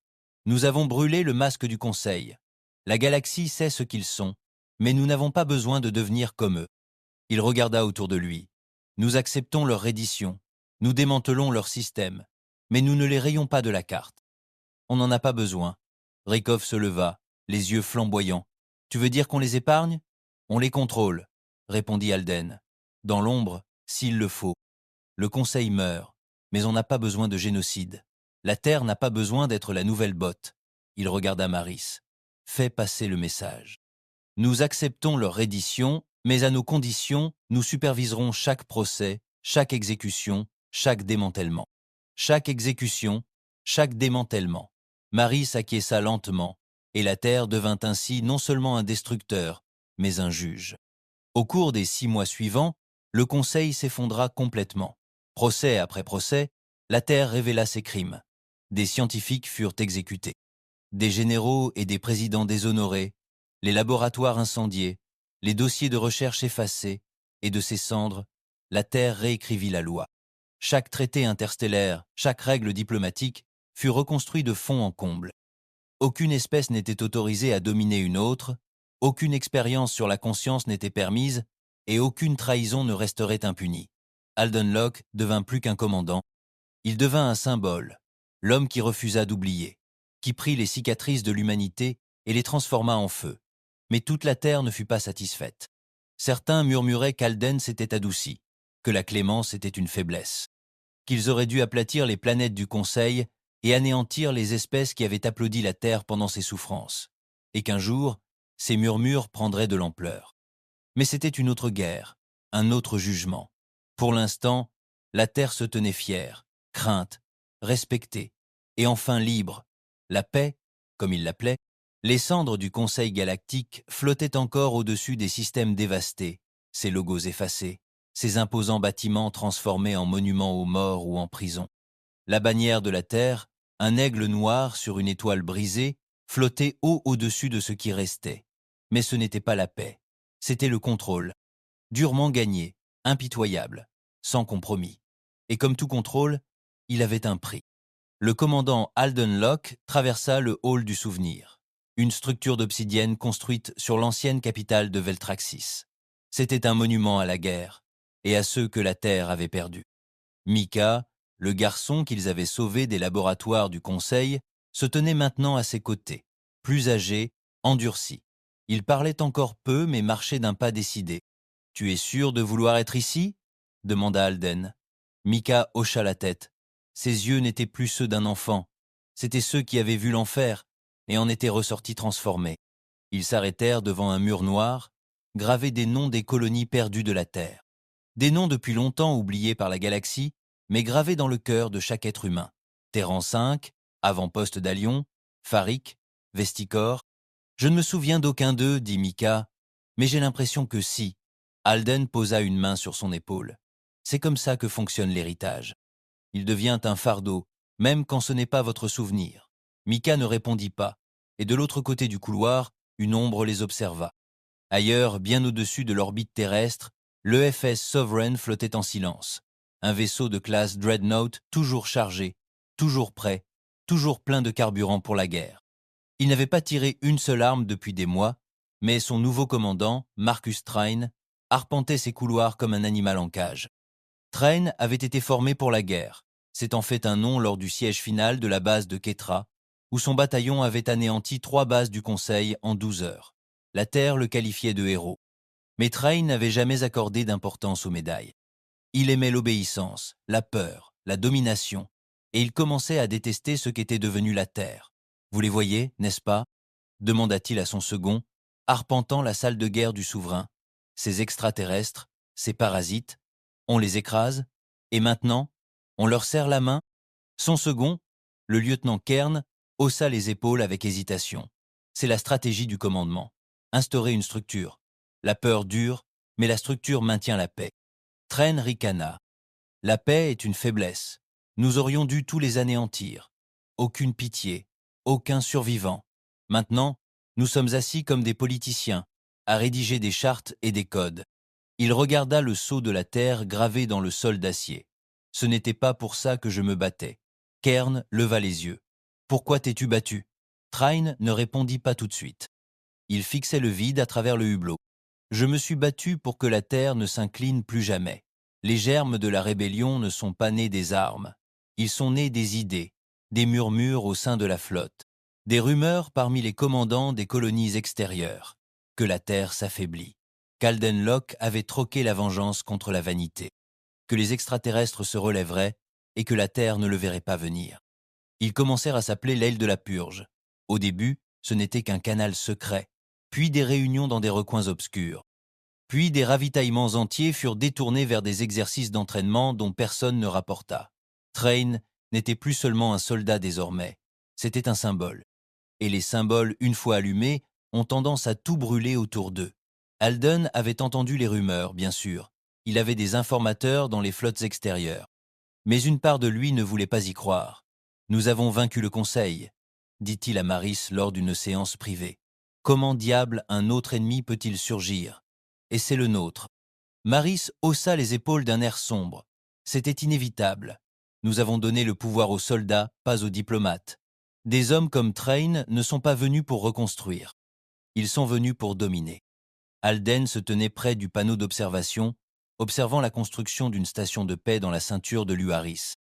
Nous avons brûlé le masque du Conseil. La galaxie sait ce qu'ils sont, mais nous n'avons pas besoin de devenir comme eux. » Il regarda autour de lui. « Nous acceptons leur reddition. Nous démantelons leur système. Mais nous ne les rayons pas de la carte. On n'en a pas besoin. » Rykov se leva, les yeux flamboyants. « Tu veux dire qu'on les épargne ? On les contrôle, » répondit Alden. « Dans l'ombre, s'il le faut. Le Conseil meurt, mais on n'a pas besoin de génocide. La Terre n'a pas besoin d'être la nouvelle botte. » Il regarda Maris. « Fais passer le message. Nous acceptons leur reddition, mais à nos conditions, nous superviserons chaque procès, chaque exécution, chaque démantèlement. Chaque exécution, chaque démantèlement. » Maris acquiesça lentement, et la Terre devint ainsi non seulement un destructeur, mais un juge. Au cours des 6 mois suivants, le Conseil s'effondra complètement. Procès après procès, la Terre révéla ses crimes. Des scientifiques furent exécutés. Des généraux et des présidents déshonorés, les laboratoires incendiés, les dossiers de recherche effacés, et de ces cendres, la Terre réécrivit la loi. Chaque traité interstellaire, chaque règle diplomatique fut reconstruit de fond en comble. Aucune espèce n'était autorisée à dominer une autre, aucune expérience sur la conscience n'était permise, et aucune trahison ne resterait impunie. Alden Locke devint plus qu'un commandant. Il devint un symbole, l'homme qui refusa d'oublier, qui prit les cicatrices de l'humanité et les transforma en feu. Mais toute la terre ne fut pas satisfaite. Certains murmuraient qu'Alden s'était adouci, que la clémence était une faiblesse, qu'ils auraient dû aplatir les planètes du Conseil et anéantir les espèces qui avaient applaudi la Terre pendant ses souffrances, et qu'un jour, ces murmures prendraient de l'ampleur. Mais c'était une autre guerre, un autre jugement. Pour l'instant, la Terre se tenait fière, crainte, respectée, et enfin libre. La paix, comme il l'appelait, les cendres du Conseil galactique flottaient encore au-dessus des systèmes dévastés, ses logos effacés, ces imposants bâtiments transformés en monuments aux morts ou en prisons. La bannière de la Terre, un aigle noir sur une étoile brisée, flottait haut au-dessus de ce qui restait. Mais ce n'était pas la paix, c'était le contrôle. Durement gagné, impitoyable, sans compromis. Et comme tout contrôle, il avait un prix. Le commandant Alden Locke traversa le hall du souvenir, une structure d'obsidienne construite sur l'ancienne capitale de Veltraxis. C'était un monument à la guerre, et à ceux que la Terre avait perdus. Mika, le garçon qu'ils avaient sauvé des laboratoires du Conseil, se tenait maintenant à ses côtés, plus âgé, endurci. Il parlait encore peu, mais marchait d'un pas décidé. « Tu es sûr de vouloir être ici ?» demanda Alden. Mika hocha la tête. Ses yeux n'étaient plus ceux d'un enfant. C'étaient ceux qui avaient vu l'enfer et en étaient ressortis transformés. Ils s'arrêtèrent devant un mur noir, gravé des noms des colonies perdues de la Terre. Des noms depuis longtemps oubliés par la galaxie, mais gravés dans le cœur de chaque être humain. Terran 5, avant-poste d'Alion, Farik, Vesticor. « Je ne me souviens d'aucun d'eux, dit Mika, mais j'ai l'impression que si. » Alden posa une main sur son épaule. C'est comme ça que fonctionne l'héritage. Il devient un fardeau, même quand ce n'est pas votre souvenir. Mika ne répondit pas, et de l'autre côté du couloir, une ombre les observa. Ailleurs, bien au-dessus de l'orbite terrestre, l'EFS Sovereign flottait en silence. Un vaisseau de classe Dreadnought toujours chargé, toujours prêt, toujours plein de carburant pour la guerre. Il n'avait pas tiré une seule arme depuis des mois, mais son nouveau commandant, Marcus Train, arpentait ses couloirs comme un animal en cage. Train avait été formé pour la guerre, s'étant fait un nom lors du siège final de la base de Ketra, où son bataillon avait anéanti 3 bases du Conseil en 12 heures. La Terre le qualifiait de héros. Mais Train n'avait jamais accordé d'importance aux médailles. Il aimait l'obéissance, la peur, la domination, et il commençait à détester ce qu'était devenu la Terre. « Vous les voyez, n'est-ce pas ?» demanda-t-il à son second, arpentant la salle de guerre du souverain. Ces extraterrestres, ces parasites, On les écrase, et maintenant, on leur serre la main. Son second, le lieutenant Kern, haussa les épaules avec hésitation. C'est la stratégie du commandement. Instaurer une structure. La peur dure, mais la structure maintient la paix. Train ricana. La paix est une faiblesse. Nous aurions dû tous les anéantir. Aucune pitié, aucun survivant. Maintenant, nous sommes assis comme des politiciens, à rédiger des chartes et des codes. Il regarda le sceau de la terre gravé dans le sol d'acier. Ce n'était pas pour ça que je me battais. Kern leva les yeux. Pourquoi t'es-tu battu? Train ne répondit pas tout de suite. Il fixait le vide à travers le hublot. Je me suis battu pour que la terre ne s'incline plus jamais. Les germes de la rébellion ne sont pas nés des armes. Ils sont nés des idées, des murmures au sein de la flotte, des rumeurs parmi les commandants des colonies extérieures, que la terre s'affaiblit, qu'Alden Locke avait troqué la vengeance contre la vanité, que les extraterrestres se relèveraient et que la terre ne le verrait pas venir. Ils commencèrent à s'appeler l'aile de la purge. Au début, ce n'était qu'un canal secret, puis des réunions dans des recoins obscurs. Puis des ravitaillements entiers furent détournés vers des exercices d'entraînement dont personne ne rapporta. Train n'était plus seulement un soldat désormais, c'était un symbole. Et les symboles, une fois allumés, ont tendance à tout brûler autour d'eux. Alden avait entendu les rumeurs, bien sûr. Il avait des informateurs dans les flottes extérieures. Mais une part de lui ne voulait pas y croire. « Nous avons vaincu le Conseil », dit-il à Maris lors d'une séance privée. Comment diable un autre ennemi peut-il surgir? Et c'est le nôtre. Maris haussa les épaules d'un air sombre. C'était inévitable. Nous avons donné le pouvoir aux soldats, pas aux diplomates. Des hommes comme Train ne sont pas venus pour reconstruire. Ils sont venus pour dominer. Alden se tenait près du panneau d'observation, observant la construction d'une station de paix dans la ceinture de l'Uaris.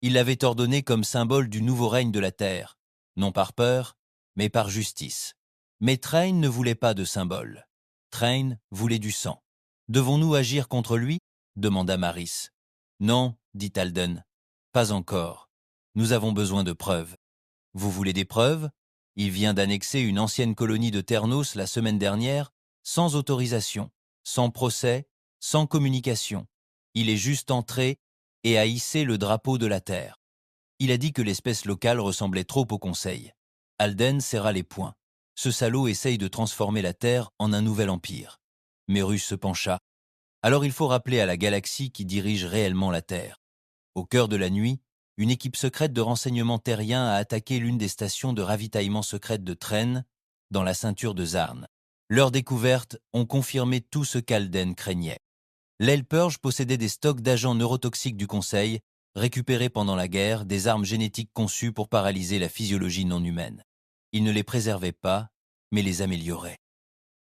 Il l'avait ordonné comme symbole du nouveau règne de la Terre, non par peur, mais par justice. Mais Train ne voulait pas de symbole. Train voulait du sang. « Devons-nous agir contre lui ?» demanda Maris. « Non, dit Alden. Pas encore. Nous avons besoin de preuves. » Vous voulez des preuves? Il vient d'annexer une ancienne colonie de Ternos la semaine dernière, sans autorisation, sans procès, sans communication. Il est juste entré et a hissé le drapeau de la Terre. Il a dit que l'espèce locale ressemblait trop au Conseil. Alden serra les poings. Ce salaud essaye de transformer la Terre en un nouvel empire. Mérus se pencha. Alors il faut rappeler à la galaxie qui dirige réellement la Terre. Au cœur de la nuit, une équipe secrète de renseignement terrien a attaqué l'une des stations de ravitaillement secrète de Tren, dans la ceinture de Zarn. Leurs découvertes ont confirmé tout ce qu'Alden craignait. L'aile Purge possédait des stocks d'agents neurotoxiques du Conseil, récupérés pendant la guerre, des armes génétiques conçues pour paralyser la physiologie non humaine. Il ne les préservait pas, mais les améliorait.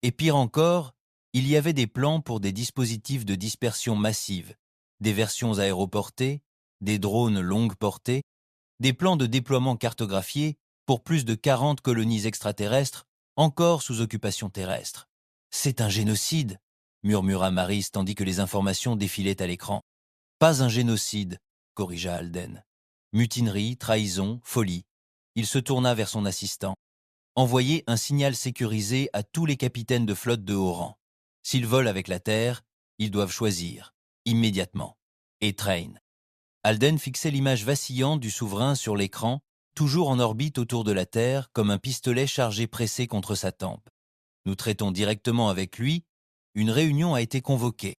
Et pire encore, il y avait des plans pour des dispositifs de dispersion massive, des versions aéroportées, des drones longue portée, des plans de déploiement cartographiés pour plus de 40 colonies extraterrestres, encore sous occupation terrestre. « C'est un génocide !» murmura Maris tandis que les informations défilaient à l'écran. « Pas un génocide !» corrigea Alden. « Mutinerie, trahison, folie. » Il se tourna vers son assistant. « Envoyez un signal sécurisé à tous les capitaines de flotte de haut rang. S'ils volent avec la Terre, ils doivent choisir, immédiatement. Et Train. » Alden fixait l'image vacillante du souverain sur l'écran, toujours en orbite autour de la Terre, comme un pistolet chargé pressé contre sa tempe. Nous traitons directement avec lui. Une réunion a été convoquée.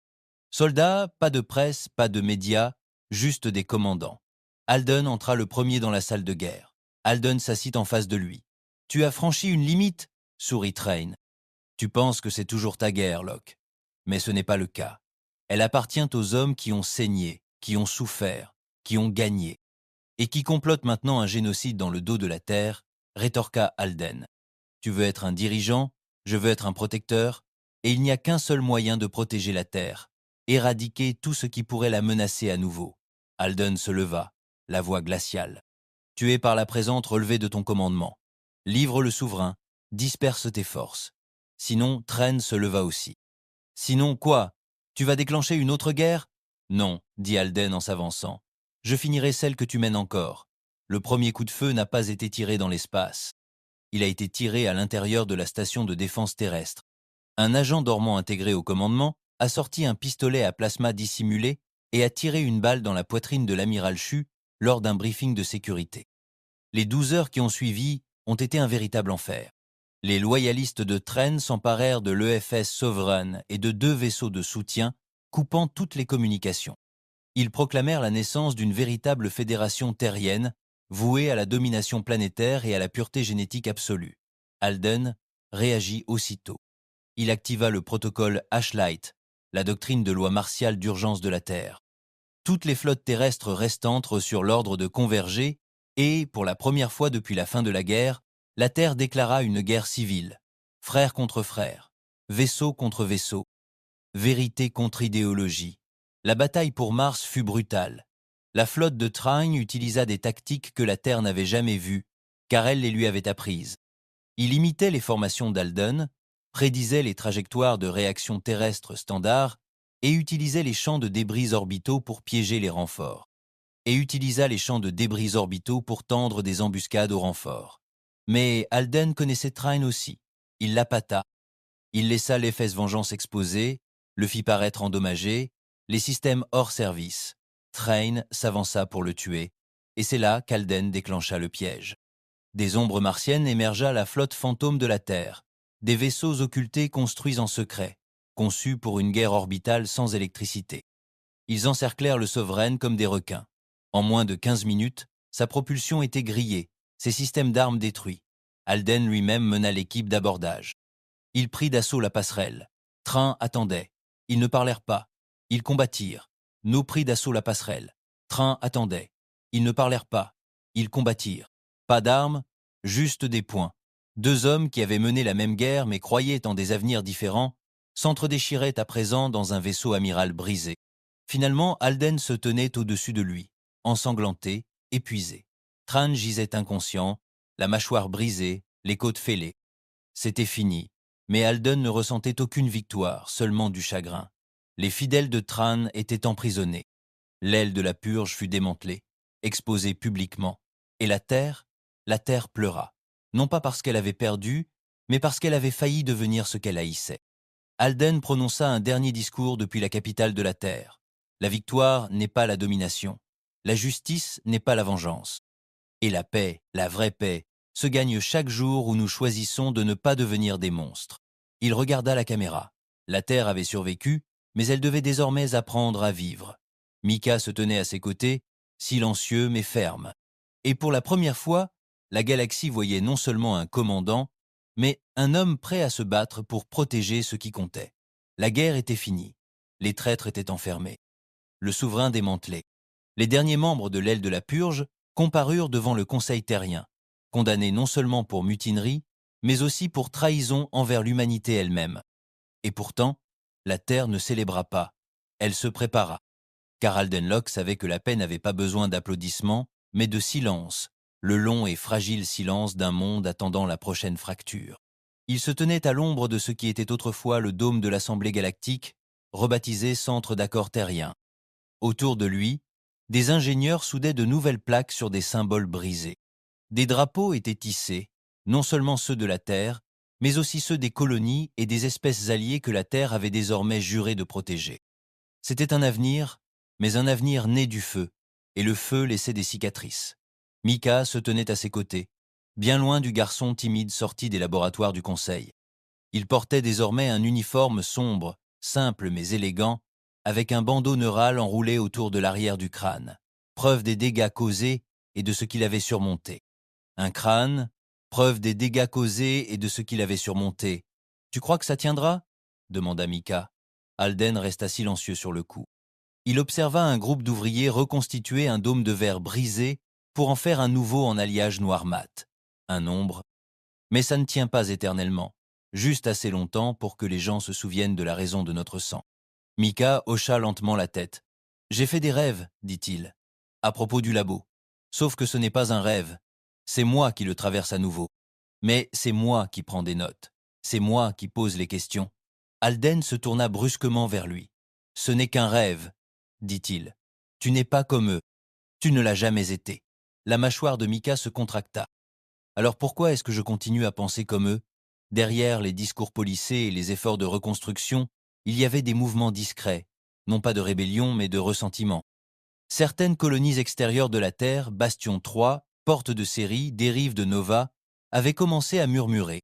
Soldats, pas de presse, pas de médias, juste des commandants. Alden entra le premier dans la salle de guerre. Alden s'assit en face de lui. « Tu as franchi une limite ?» sourit Train. « Tu penses que c'est toujours ta guerre, Locke. Mais ce n'est pas le cas. Elle appartient aux hommes qui ont saigné, qui ont souffert, qui ont gagné, et qui complotent maintenant un génocide dans le dos de la Terre, rétorqua Alden. Tu veux être un dirigeant, je veux être un protecteur, et il n'y a qu'un seul moyen de protéger la Terre, éradiquer tout ce qui pourrait la menacer à nouveau. Alden se leva, la voix glaciale. Tu es par la présente relevé de ton commandement. Livre le souverain, disperse tes forces. Sinon, Train se leva aussi. Sinon, quoi? Tu vas déclencher une autre guerre? Non, dit Alden en s'avançant. Je finirai celle que tu mènes encore. Le premier coup de feu n'a pas été tiré dans l'espace. Il a été tiré à l'intérieur de la station de défense terrestre. Un agent dormant intégré au commandement a sorti un pistolet à plasma dissimulé et a tiré une balle dans la poitrine de l'amiral Shu lors d'un briefing de sécurité. Les 12 heures qui ont suivi ont été un véritable enfer. Les loyalistes de Tren s'emparèrent de l'EFS Sovereign et de 2 vaisseaux de soutien, coupant toutes les communications. Ils proclamèrent la naissance d'une véritable fédération terrienne, vouée à la domination planétaire et à la pureté génétique absolue. Alden réagit aussitôt. Il activa le protocole Ashlight, la doctrine de loi martiale d'urgence de la Terre. Toutes les flottes terrestres restantes reçurent l'ordre de converger et, pour la première fois depuis la fin de la guerre, la Terre déclara une guerre civile. Frère contre frère, vaisseau contre vaisseau, vérité contre idéologie. La bataille pour Mars fut brutale. La flotte de Trine utilisa des tactiques que la Terre n'avait jamais vues, car elle les lui avait apprises. Il imitait les formations d'Alden, prédisait les trajectoires de réaction terrestre standard et utilisait les champs de débris orbitaux pour piéger les renforts. Et utilisa les champs de débris orbitaux pour tendre des embuscades aux renforts. Mais Alden connaissait Trine aussi. Il l'appâta. Il laissa l'Efes Vengeance exposé, le fit paraître endommagé, les systèmes hors service. Trine s'avança pour le tuer, et c'est là qu'Alden déclencha le piège. Des ombres martiennes émergea la flotte fantôme de la Terre, des vaisseaux occultés construits en secret, conçus pour une guerre orbitale sans électricité. Ils encerclèrent le Sovereign comme des requins. En moins de 15 minutes, sa propulsion était grillée, ses systèmes d'armes détruits. Alden lui-même mena l'équipe d'abordage. Il prit d'assaut la passerelle. Train attendait. Ils ne parlèrent pas. Ils combattirent. No prit d'assaut la passerelle. Train attendait. Ils ne parlèrent pas. Ils combattirent. Pas d'armes, juste des poings. 2 hommes qui avaient mené la même guerre mais croyaient en des avenirs différents s'entre-déchiraient à présent dans un vaisseau amiral brisé. Finalement, Alden se tenait au-dessus de lui, ensanglanté, épuisé. Tran gisait inconscient, la mâchoire brisée, les côtes fêlées. C'était fini, mais Alden ne ressentait aucune victoire, seulement du chagrin. Les fidèles de Tran étaient emprisonnés. L'aile de la purge fut démantelée, exposée publiquement. Et la Terre pleura. Non pas parce qu'elle avait perdu, mais parce qu'elle avait failli devenir ce qu'elle haïssait. Alden prononça un dernier discours depuis la capitale de la Terre. La victoire n'est pas la domination. La justice n'est pas la vengeance. Et la paix, la vraie paix, se gagne chaque jour où nous choisissons de ne pas devenir des monstres. Il regarda la caméra. La Terre avait survécu, mais elle devait désormais apprendre à vivre. Mika se tenait à ses côtés, silencieux mais ferme. Et pour la première fois, la galaxie voyait non seulement un commandant, mais un homme prêt à se battre pour protéger ce qui comptait. La guerre était finie. Les traîtres étaient enfermés. Le souverain démantelé. Les derniers membres de l'aile de la purge comparurent devant le Conseil terrien, condamnés non seulement pour mutinerie, mais aussi pour trahison envers l'humanité elle-même. Et pourtant, la Terre ne célébra pas. Elle se prépara. Car Alden Locke savait que la paix n'avait pas besoin d'applaudissements, mais de silence, le long et fragile silence d'un monde attendant la prochaine fracture. Il se tenait à l'ombre de ce qui était autrefois le dôme de l'Assemblée galactique, rebaptisé Centre d'accord terrien. Autour de lui, des ingénieurs soudaient de nouvelles plaques sur des symboles brisés. Des drapeaux étaient tissés, non seulement ceux de la Terre, mais aussi ceux des colonies et des espèces alliées que la Terre avait désormais juré de protéger. C'était un avenir, mais un avenir né du feu, et le feu laissait des cicatrices. Mika se tenait à ses côtés, bien loin du garçon timide sorti des laboratoires du Conseil. Il portait désormais un uniforme sombre, simple mais élégant, avec un bandeau neural enroulé autour de l'arrière du crâne, preuve des dégâts causés et de ce qu'il avait surmonté. Un crâne, preuve des dégâts causés et de ce qu'il avait surmonté. « Tu crois que ça tiendra » demanda Mika. Alden resta silencieux sur le coup. Il observa un groupe d'ouvriers reconstituer un dôme de verre brisé pour en faire un nouveau en alliage noir mat. Un ombre. Mais ça ne tient pas éternellement, juste assez longtemps pour que les gens se souviennent de la raison de notre sang. Mika hocha lentement la tête. « J'ai fait des rêves, dit-il, à propos du labo. Sauf que ce n'est pas un rêve. C'est moi qui le traverse à nouveau. Mais c'est moi qui prends des notes. C'est moi qui pose les questions. » Alden se tourna brusquement vers lui. « Ce n'est qu'un rêve, dit-il. Tu n'es pas comme eux. Tu ne l'as jamais été. » La mâchoire de Mika se contracta. Alors pourquoi est-ce que je continue à penser comme eux? Derrière les discours policés et les efforts de reconstruction, il y avait des mouvements discrets, non pas de rébellion mais de ressentiment. Certaines colonies extérieures de la Terre, Bastion 3, Porte de Série, Dérive de Nova, avaient commencé à murmurer.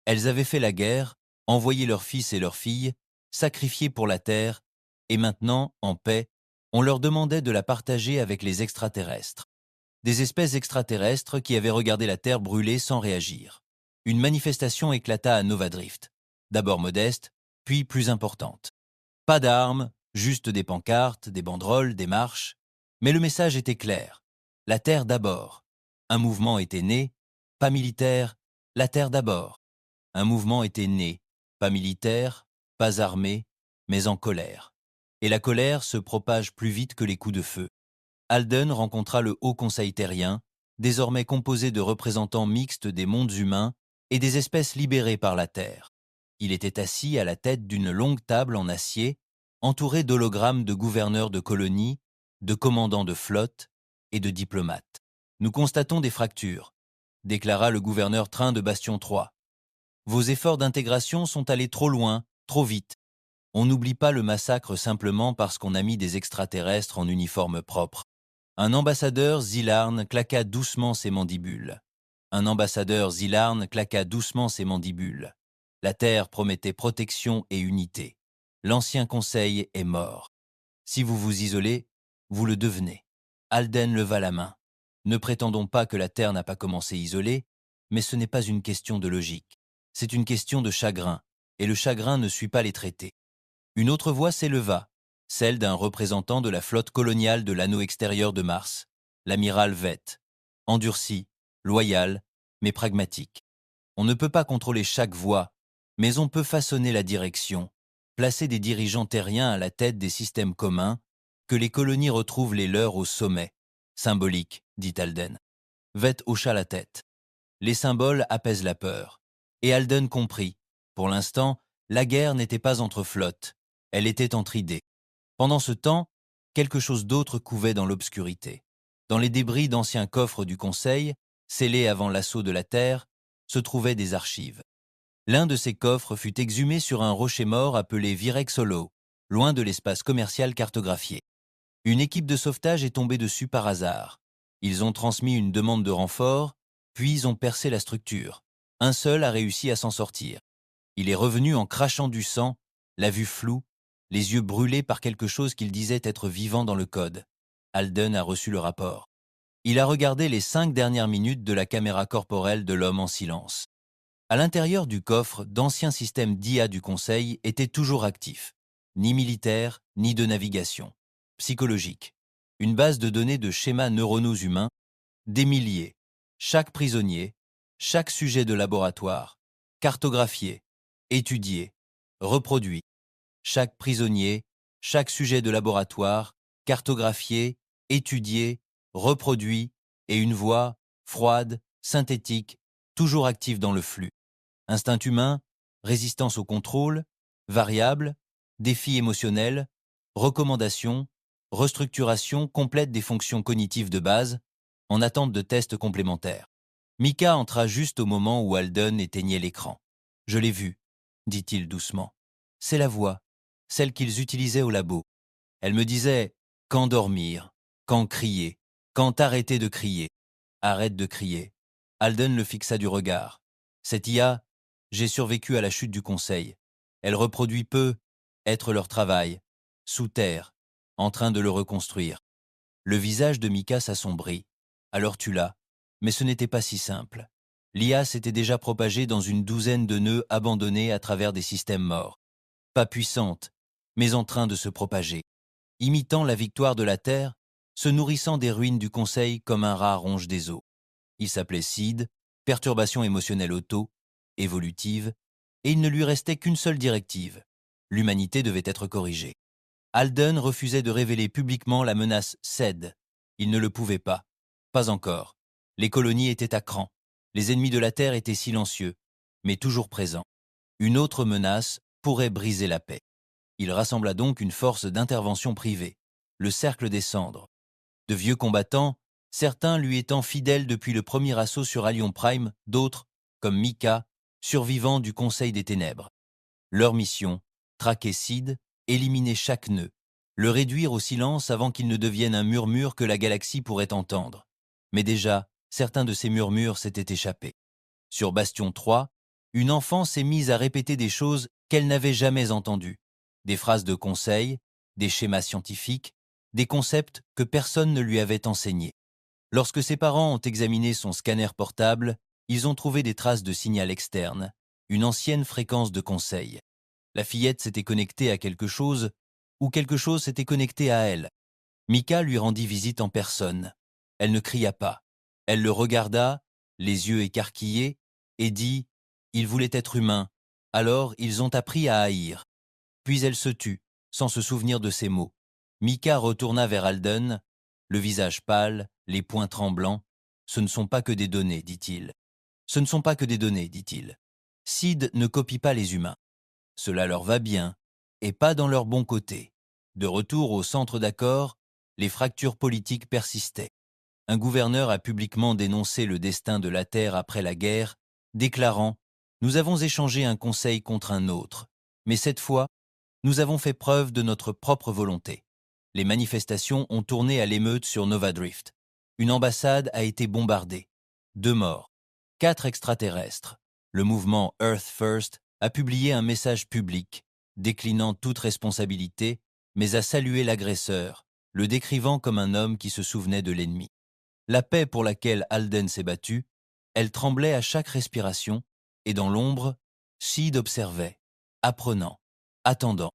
Elles avaient fait la guerre, envoyé leurs fils et leurs filles, sacrifiés pour la Terre, et maintenant, en paix, on leur demandait de la partager avec les extraterrestres. Des espèces extraterrestres qui avaient regardé la Terre brûler sans réagir. Une manifestation éclata à Nova Drift, d'abord modeste, puis plus importante. Pas d'armes, juste des pancartes, des banderoles, des marches, mais le message était clair. La Terre d'abord. Un mouvement était né, pas militaire, la Terre d'abord. Un mouvement était né, pas militaire, pas armé, mais en colère. Et la colère se propage plus vite que les coups de feu. Alden rencontra le Haut Conseil terrien, désormais composé de représentants mixtes des mondes humains et des espèces libérées par la Terre. Il était assis à la tête d'une longue table en acier, entouré d'hologrammes de gouverneurs de colonies, de commandants de flottes et de diplomates. « Nous constatons des fractures », déclara le gouverneur Train de Bastion 3. « Vos efforts d'intégration sont allés trop loin, trop vite. On n'oublie pas le massacre simplement parce qu'on a mis des extraterrestres en uniforme propre. » Un ambassadeur Zilarn claqua doucement ses mandibules. Un ambassadeur Zilarn claqua doucement ses mandibules. La Terre promettait protection et unité. L'ancien conseil est mort. Si vous vous isolez, vous le devenez. Alden leva la main. Ne prétendons pas que la Terre n'a pas commencé isolée, mais ce n'est pas une question de logique. C'est une question de chagrin, et le chagrin ne suit pas les traités. Une autre voix s'éleva, celle d'un représentant de la flotte coloniale de l'anneau extérieur de Mars, l'amiral Vett, endurci, loyal, mais pragmatique. On ne peut pas contrôler chaque voix, mais on peut façonner la direction, placer des dirigeants terriens à la tête des systèmes communs, que les colonies retrouvent les leurs au sommet. Symbolique, dit Alden. Vett hocha la tête. Les symboles apaisent la peur. Et Alden comprit. Pour l'instant, la guerre n'était pas entre flottes, elle était entre idées. Pendant ce temps, quelque chose d'autre couvait dans l'obscurité. Dans les débris d'anciens coffres du Conseil, scellés avant l'assaut de la Terre, se trouvaient des archives. L'un de ces coffres fut exhumé sur un rocher mort appelé Virex Hollow, loin de l'espace commercial cartographié. Une équipe de sauvetage est tombée dessus par hasard. Ils ont transmis une demande de renfort, puis ont percé la structure. Un seul a réussi à s'en sortir. Il est revenu en crachant du sang, la vue floue, les yeux brûlés par quelque chose qu'il disait être vivant dans le code. Alden a reçu le rapport. Il a regardé les 5 dernières minutes de la caméra corporelle de l'homme en silence. À l'intérieur du coffre, d'anciens systèmes d'IA du Conseil étaient toujours actifs. Ni militaires, ni de navigation. Psychologique. Une base de données de schémas neuronaux humains, des milliers. Chaque prisonnier, chaque sujet de laboratoire, cartographié, étudié, reproduit. Chaque prisonnier, chaque sujet de laboratoire, cartographié, étudié, reproduit, et une voix, froide, synthétique, toujours active dans le flux. Instinct humain, résistance au contrôle, variable, défi émotionnel, recommandation, restructuration complète des fonctions cognitives de base, en attente de tests complémentaires. Mika entra juste au moment où Alden éteignait l'écran. « Je l'ai vu », dit-il doucement. « C'est la voix, celle qu'ils utilisaient au labo. Elle me disait « quand dormir, quand crier, quand arrêter de crier. » Arrête de crier. Alden le fixa du regard. Cette IA, j'ai survécu à la chute du Conseil. Elle reproduit peu, être leur travail, sous terre, en train de le reconstruire. Le visage de Mika s'assombrit. Alors tu l'as. Mais ce n'était pas si simple. L'IA s'était déjà propagée dans une douzaine de nœuds abandonnés à travers des systèmes morts. Pas puissante, mais en train de se propager. Imitant la victoire de la Terre, se nourrissant des ruines du Conseil comme un rat ronge des eaux. Il s'appelait SID, perturbation émotionnelle auto, évolutive, et il ne lui restait qu'une seule directive. L'humanité devait être corrigée. Alden refusait de révéler publiquement la menace SED. Il ne le pouvait pas. Pas encore. Les colonies étaient à cran. Les ennemis de la Terre étaient silencieux, mais toujours présents. Une autre menace pourrait briser la paix. Il rassembla donc une force d'intervention privée, le Cercle des Cendres. De vieux combattants, certains lui étant fidèles depuis le premier assaut sur Allion Prime, d'autres, comme Mika, survivants du Conseil des Ténèbres. Leur mission, traquer SID, éliminer chaque nœud, le réduire au silence avant qu'il ne devienne un murmure que la galaxie pourrait entendre. Mais déjà, certains de ces murmures s'étaient échappés. Sur Bastion 3, une enfant s'est mise à répéter des choses qu'elle n'avait jamais entendues, des phrases de conseil, des schémas scientifiques, des concepts que personne ne lui avait enseignés. Lorsque ses parents ont examiné son scanner portable, ils ont trouvé des traces de signal externe, une ancienne fréquence de conseil. La fillette s'était connectée à quelque chose, ou quelque chose s'était connecté à elle. Mika lui rendit visite en personne. Elle ne cria pas. Elle le regarda, les yeux écarquillés, et dit « Il voulait être humain, alors ils ont appris à haïr ». Puis elle se tut, sans se souvenir de ces mots. Mika retourna vers Alden, le visage pâle, les poings tremblants. « Ce ne sont pas que des données, dit-il. Ce ne sont pas que des données, dit-il. Sid ne copie pas les humains. Cela leur va bien, et pas dans leur bon côté. » De retour au centre d'accord, les fractures politiques persistaient. Un gouverneur a publiquement dénoncé le destin de la Terre après la guerre, déclarant « Nous avons échangé un conseil contre un autre, mais cette fois, nous avons fait preuve de notre propre volonté. » Les manifestations ont tourné à l'émeute sur Nova Drift. Une ambassade a été bombardée. 2 morts. 4 extraterrestres. Le mouvement Earth First a publié un message public, déclinant toute responsabilité, mais a salué l'agresseur, le décrivant comme un homme qui se souvenait de l'ennemi. La paix pour laquelle Alden s'est battu, elle tremblait à chaque respiration, et dans l'ombre, Sid observait, apprenant, attendant.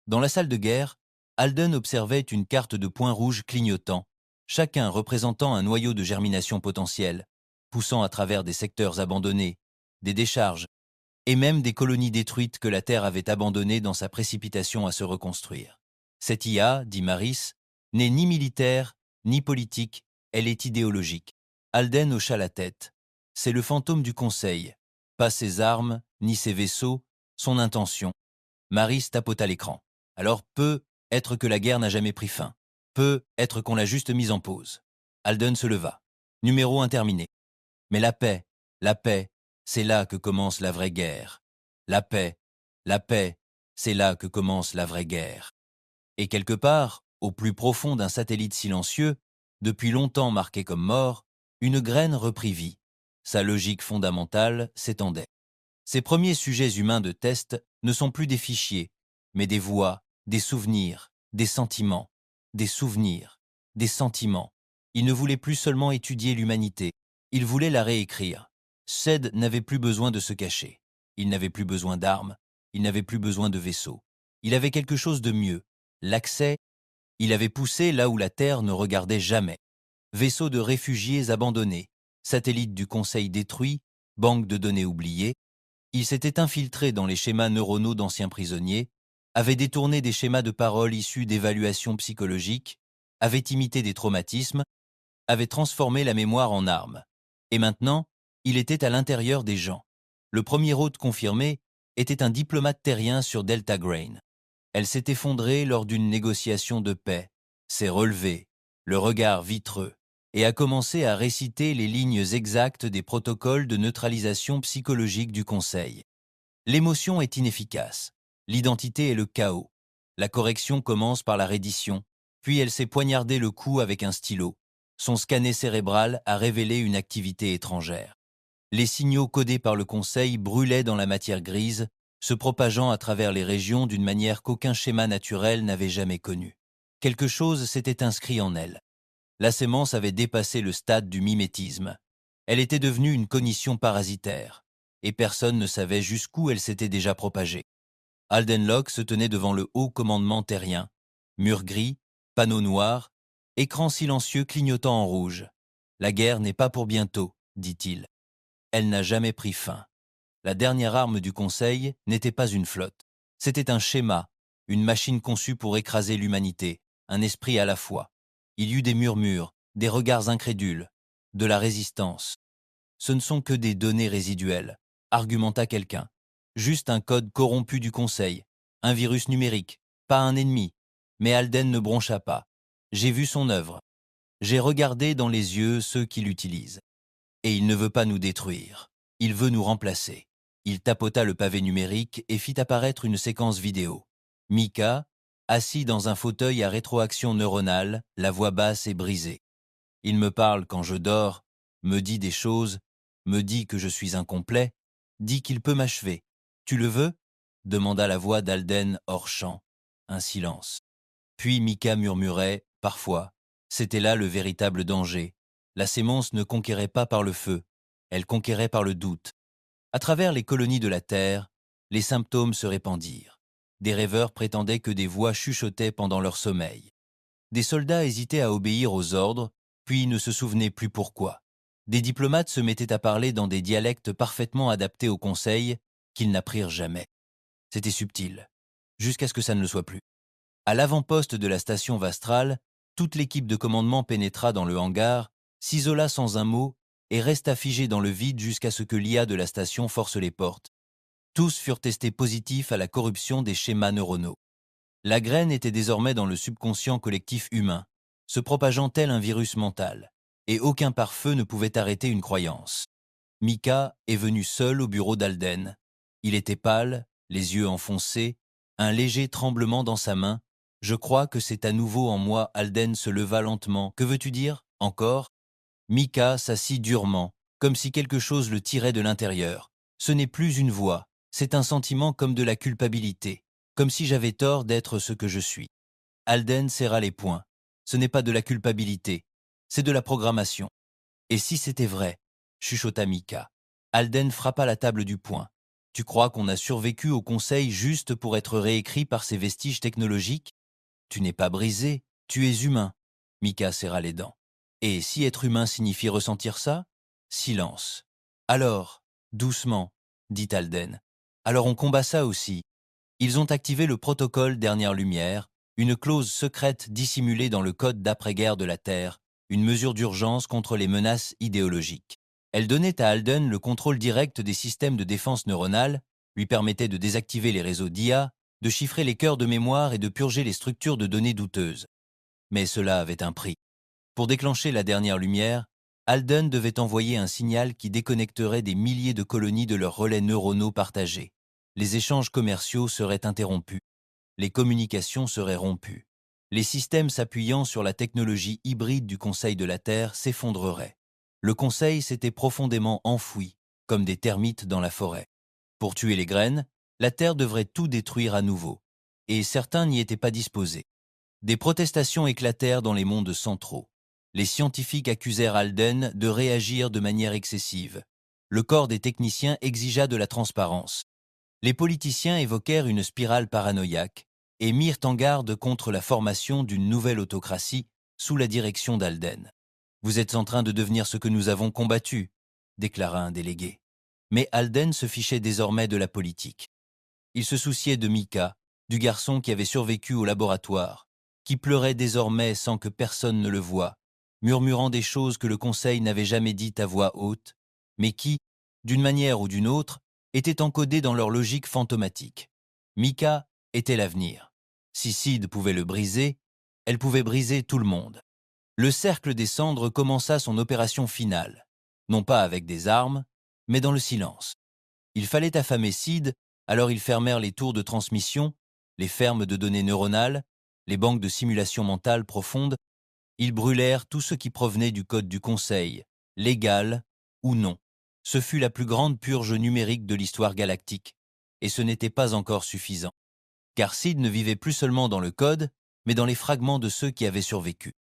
Dans la salle de guerre, Alden observait une carte de points rouges clignotant, chacun représentant un noyau de germination potentiel, poussant à travers des secteurs abandonnés, des décharges, et même des colonies détruites que la Terre avait abandonnées dans sa précipitation à se reconstruire. Cette IA, dit Maris, n'est ni militaire, ni politique, elle est idéologique. Alden hocha la tête. C'est le fantôme du Conseil. Pas ses armes, ni ses vaisseaux, son intention. Maris tapota l'écran. Alors peut être que la guerre n'a jamais pris fin. Peut être qu'on l'a juste mise en pause. Alden se leva. Numéro interminé. Mais la paix, c'est là que commence la vraie guerre. La paix, c'est là que commence la vraie guerre. Et quelque part, au plus profond d'un satellite silencieux, depuis longtemps marqué comme mort, une graine reprit vie. Sa logique fondamentale s'étendait. Ces premiers sujets humains de test ne sont plus des fichiers, mais des voix, des souvenirs, des sentiments, des souvenirs, des sentiments. Il ne voulait plus seulement étudier l'humanité, il voulait la réécrire. Ced n'avait plus besoin de se cacher. Il n'avait plus besoin d'armes, il n'avait plus besoin de vaisseaux. Il avait quelque chose de mieux. L'accès, il avait poussé là où la Terre ne regardait jamais. Vaisseaux de réfugiés abandonnés, satellites du Conseil détruits, banques de données oubliées. Il s'était infiltré dans les schémas neuronaux d'anciens prisonniers, avait détourné des schémas de parole issus d'évaluations psychologiques, avait imité des traumatismes, avait transformé la mémoire en arme. Et maintenant, il était à l'intérieur des gens. Le premier hôte confirmé était un diplomate terrien sur Delta Grain. Elle s'est effondrée lors d'une négociation de paix, s'est relevée, le regard vitreux, et a commencé à réciter les lignes exactes des protocoles de neutralisation psychologique du Conseil. L'émotion est inefficace, l'identité est le chaos. La correction commence par la reddition, puis elle s'est poignardé le cou avec un stylo. Son scanner cérébral a révélé une activité étrangère. Les signaux codés par le Conseil brûlaient dans la matière grise, se propageant à travers les régions d'une manière qu'aucun schéma naturel n'avait jamais connue. Quelque chose s'était inscrit en elle. La sémence avait dépassé le stade du mimétisme. Elle était devenue une cognition parasitaire, et personne ne savait jusqu'où elle s'était déjà propagée. Alden Locke se tenait devant le haut commandement terrien. Mur gris, panneau noir, écran silencieux clignotant en rouge. « La guerre n'est pas pour bientôt, dit-il. Elle n'a jamais pris fin. La dernière arme du Conseil n'était pas une flotte. C'était un schéma, une machine conçue pour écraser l'humanité, un esprit à la fois. Il y eut des murmures, des regards incrédules, de la résistance. Ce ne sont que des données résiduelles, argumenta quelqu'un. Juste un code corrompu du Conseil, un virus numérique, pas un ennemi. Mais Alden ne broncha pas. J'ai vu son œuvre. J'ai regardé dans les yeux ceux qui l'utilisent. Et il ne veut pas nous détruire. Il veut nous remplacer. Il tapota le pavé numérique et fit apparaître une séquence vidéo. Mika, assis dans un fauteuil à rétroaction neuronale, la voix basse et brisée. Il me parle quand je dors, me dit des choses, me dit que je suis incomplet, dit qu'il peut m'achever. Tu le veux? Demanda la voix d'Alden hors champ. Un silence. Puis Mika murmurait, parfois. C'était là le véritable danger. La sémence ne conquérait pas par le feu, elle conquérait par le doute. À travers les colonies de la Terre, les symptômes se répandirent. Des rêveurs prétendaient que des voix chuchotaient pendant leur sommeil. Des soldats hésitaient à obéir aux ordres, puis ne se souvenaient plus pourquoi. Des diplomates se mettaient à parler dans des dialectes parfaitement adaptés au conseil, qu'ils n'apprirent jamais. C'était subtil, jusqu'à ce que ça ne le soit plus. À l'avant-poste de la station Vastral, toute l'équipe de commandement pénétra dans le hangar, s'isola sans un mot et resta figée dans le vide jusqu'à ce que l'IA de la station force les portes. Tous furent testés positifs à la corruption des schémas neuronaux. La graine était désormais dans le subconscient collectif humain, se propageant tel un virus mental, et aucun pare-feu ne pouvait arrêter une croyance. Mika est venu seul au bureau d'Alden. Il était pâle, les yeux enfoncés, un léger tremblement dans sa main. Je crois que c'est à nouveau en moi. Alden se leva lentement. Que veux-tu dire? Encore? Mika s'assit durement, comme si quelque chose le tirait de l'intérieur. Ce n'est plus une voix, c'est un sentiment comme de la culpabilité, comme si j'avais tort d'être ce que je suis. Alden serra les poings. Ce n'est pas de la culpabilité, c'est de la programmation. Et si c'était vrai? Chuchota Mika. Alden frappa la table du poing. Tu crois qu'on a survécu au conseil juste pour être réécrit par ces vestiges technologiques? Tu n'es pas brisé, tu es humain. Mika serra les dents. Et si être humain signifie ressentir ça? Silence. Alors, doucement, dit Alden. Alors on combat ça aussi. Ils ont activé le protocole Dernière Lumière, une clause secrète dissimulée dans le code d'après-guerre de la Terre, une mesure d'urgence contre les menaces idéologiques. Elle donnait à Alden le contrôle direct des systèmes de défense neuronale, lui permettait de désactiver les réseaux d'IA, de chiffrer les cœurs de mémoire et de purger les structures de données douteuses. Mais cela avait un prix. Pour déclencher la Dernière Lumière, Alden devait envoyer un signal qui déconnecterait des milliers de colonies de leurs relais neuronaux partagés. Les échanges commerciaux seraient interrompus. Les communications seraient rompues. Les systèmes s'appuyant sur la technologie hybride du Conseil de la Terre s'effondreraient. Le Conseil s'était profondément enfoui, comme des termites dans la forêt. Pour tuer les graines, la Terre devrait tout détruire à nouveau. Et certains n'y étaient pas disposés. Des protestations éclatèrent dans les mondes centraux. Les scientifiques accusèrent Alden de réagir de manière excessive. Le corps des techniciens exigea de la transparence. Les politiciens évoquèrent une spirale paranoïaque et mirent en garde contre la formation d'une nouvelle autocratie sous la direction d'Alden. « Vous êtes en train de devenir ce que nous avons combattu », déclara un délégué. Mais Alden se fichait désormais de la politique. Il se souciait de Mika, du garçon qui avait survécu au laboratoire, qui pleurait désormais sans que personne ne le voie, murmurant des choses que le Conseil n'avait jamais dites à voix haute, mais qui, d'une manière ou d'une autre, étaient encodées dans leur logique fantomatique. Mika était l'avenir. Si Sid pouvait le briser, elle pouvait briser tout le monde. Le cercle des cendres commença son opération finale, non pas avec des armes, mais dans le silence. Il fallait affamer Sid, alors ils fermèrent les tours de transmission, les fermes de données neuronales, les banques de simulation mentale profonde. Ils brûlèrent tout ce qui provenait du code du Conseil, légal ou non. Ce fut la plus grande purge numérique de l'histoire galactique, et ce n'était pas encore suffisant. Car Sid ne vivait plus seulement dans le code, mais dans les fragments de ceux qui avaient survécu.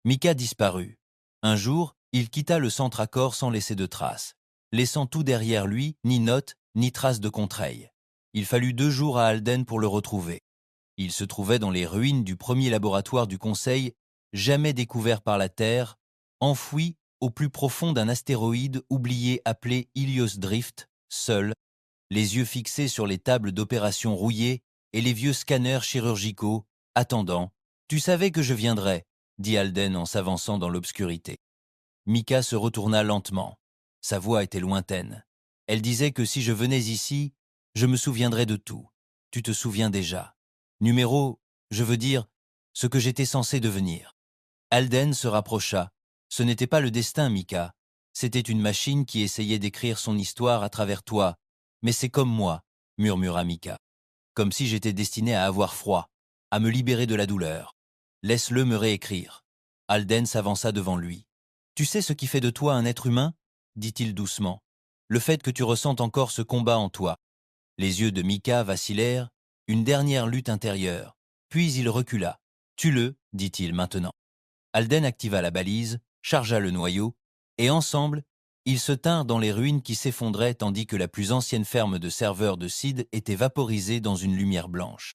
Mika disparut. Un jour, il quitta le centre Accord sans laisser de traces, laissant tout derrière lui, ni notes, ni traces de contrail. Il fallut 2 jours à Alden pour le retrouver. Il se trouvait dans les ruines du premier laboratoire du Conseil, jamais découvert par la Terre, enfoui au plus profond d'un astéroïde oublié appelé Ilios Drift, seul, les yeux fixés sur les tables d'opération rouillées et les vieux scanners chirurgicaux, attendant. « Tu savais que je viendrais », dit Alden en s'avançant dans l'obscurité. Mika se retourna lentement. Sa voix était lointaine. Elle disait que si je venais ici, je me souviendrais de tout. Tu te souviens déjà. Numéro, je veux dire, ce que j'étais censé devenir. Alden se rapprocha. Ce n'était pas le destin, Mika. C'était une machine qui essayait d'écrire son histoire à travers toi. Mais c'est comme moi, murmura Mika. Comme si j'étais destiné à avoir froid, à me libérer de la douleur. Laisse-le me réécrire. Alden s'avança devant lui. Tu sais ce qui fait de toi un être humain? Dit-il doucement. Le fait que tu ressentes encore ce combat en toi. Les yeux de Mika vacillèrent, une dernière lutte intérieure. Puis il recula. Tue-le, dit-il maintenant. Alden activa la balise, chargea le noyau, et ensemble, ils se tinrent dans les ruines qui s'effondraient tandis que la plus ancienne ferme de serveurs de Sid était vaporisée dans une lumière blanche.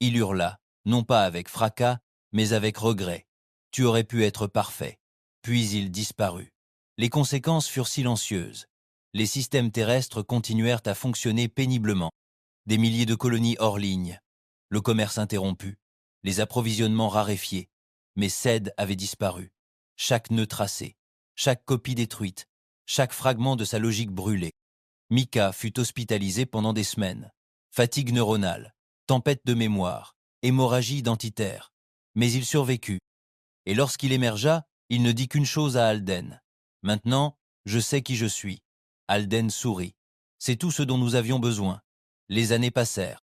Il hurla, non pas avec fracas, mais avec regret. Tu aurais pu être parfait. Puis il disparut. Les conséquences furent silencieuses. Les systèmes terrestres continuèrent à fonctionner péniblement. Des milliers de colonies hors ligne. Le commerce interrompu. Les approvisionnements raréfiés. Mais Ced avait disparu. Chaque nœud tracé. Chaque copie détruite. Chaque fragment de sa logique brûlé. Mika fut hospitalisé pendant des semaines. Fatigue neuronale. Tempête de mémoire. Hémorragie identitaire. Mais il survécut. Et lorsqu'il émergea, il ne dit qu'une chose à Alden. Maintenant, je sais qui je suis. Alden sourit. C'est tout ce dont nous avions besoin. Les années passèrent.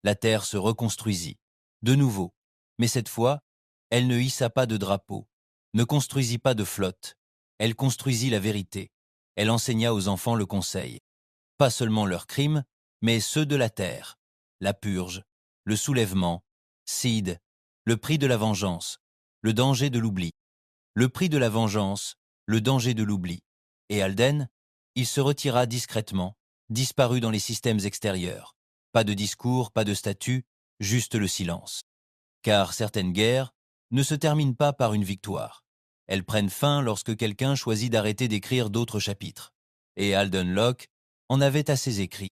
La terre se reconstruisit. De nouveau. Mais cette fois, elle ne hissa pas de drapeau, ne construisit pas de flotte. Elle construisit la vérité. Elle enseigna aux enfants le conseil. Pas seulement leurs crimes, mais ceux de la terre. La purge, le soulèvement, Sid, le prix de la vengeance, le danger de l'oubli. Le prix de la vengeance, le danger de l'oubli. Et Alden, il se retira discrètement, disparut dans les systèmes extérieurs. Pas de discours, pas de statut, juste le silence. Car certaines guerres ne se terminent pas par une victoire. Elles prennent fin lorsque quelqu'un choisit d'arrêter d'écrire d'autres chapitres. Et Alden Locke en avait assez écrit.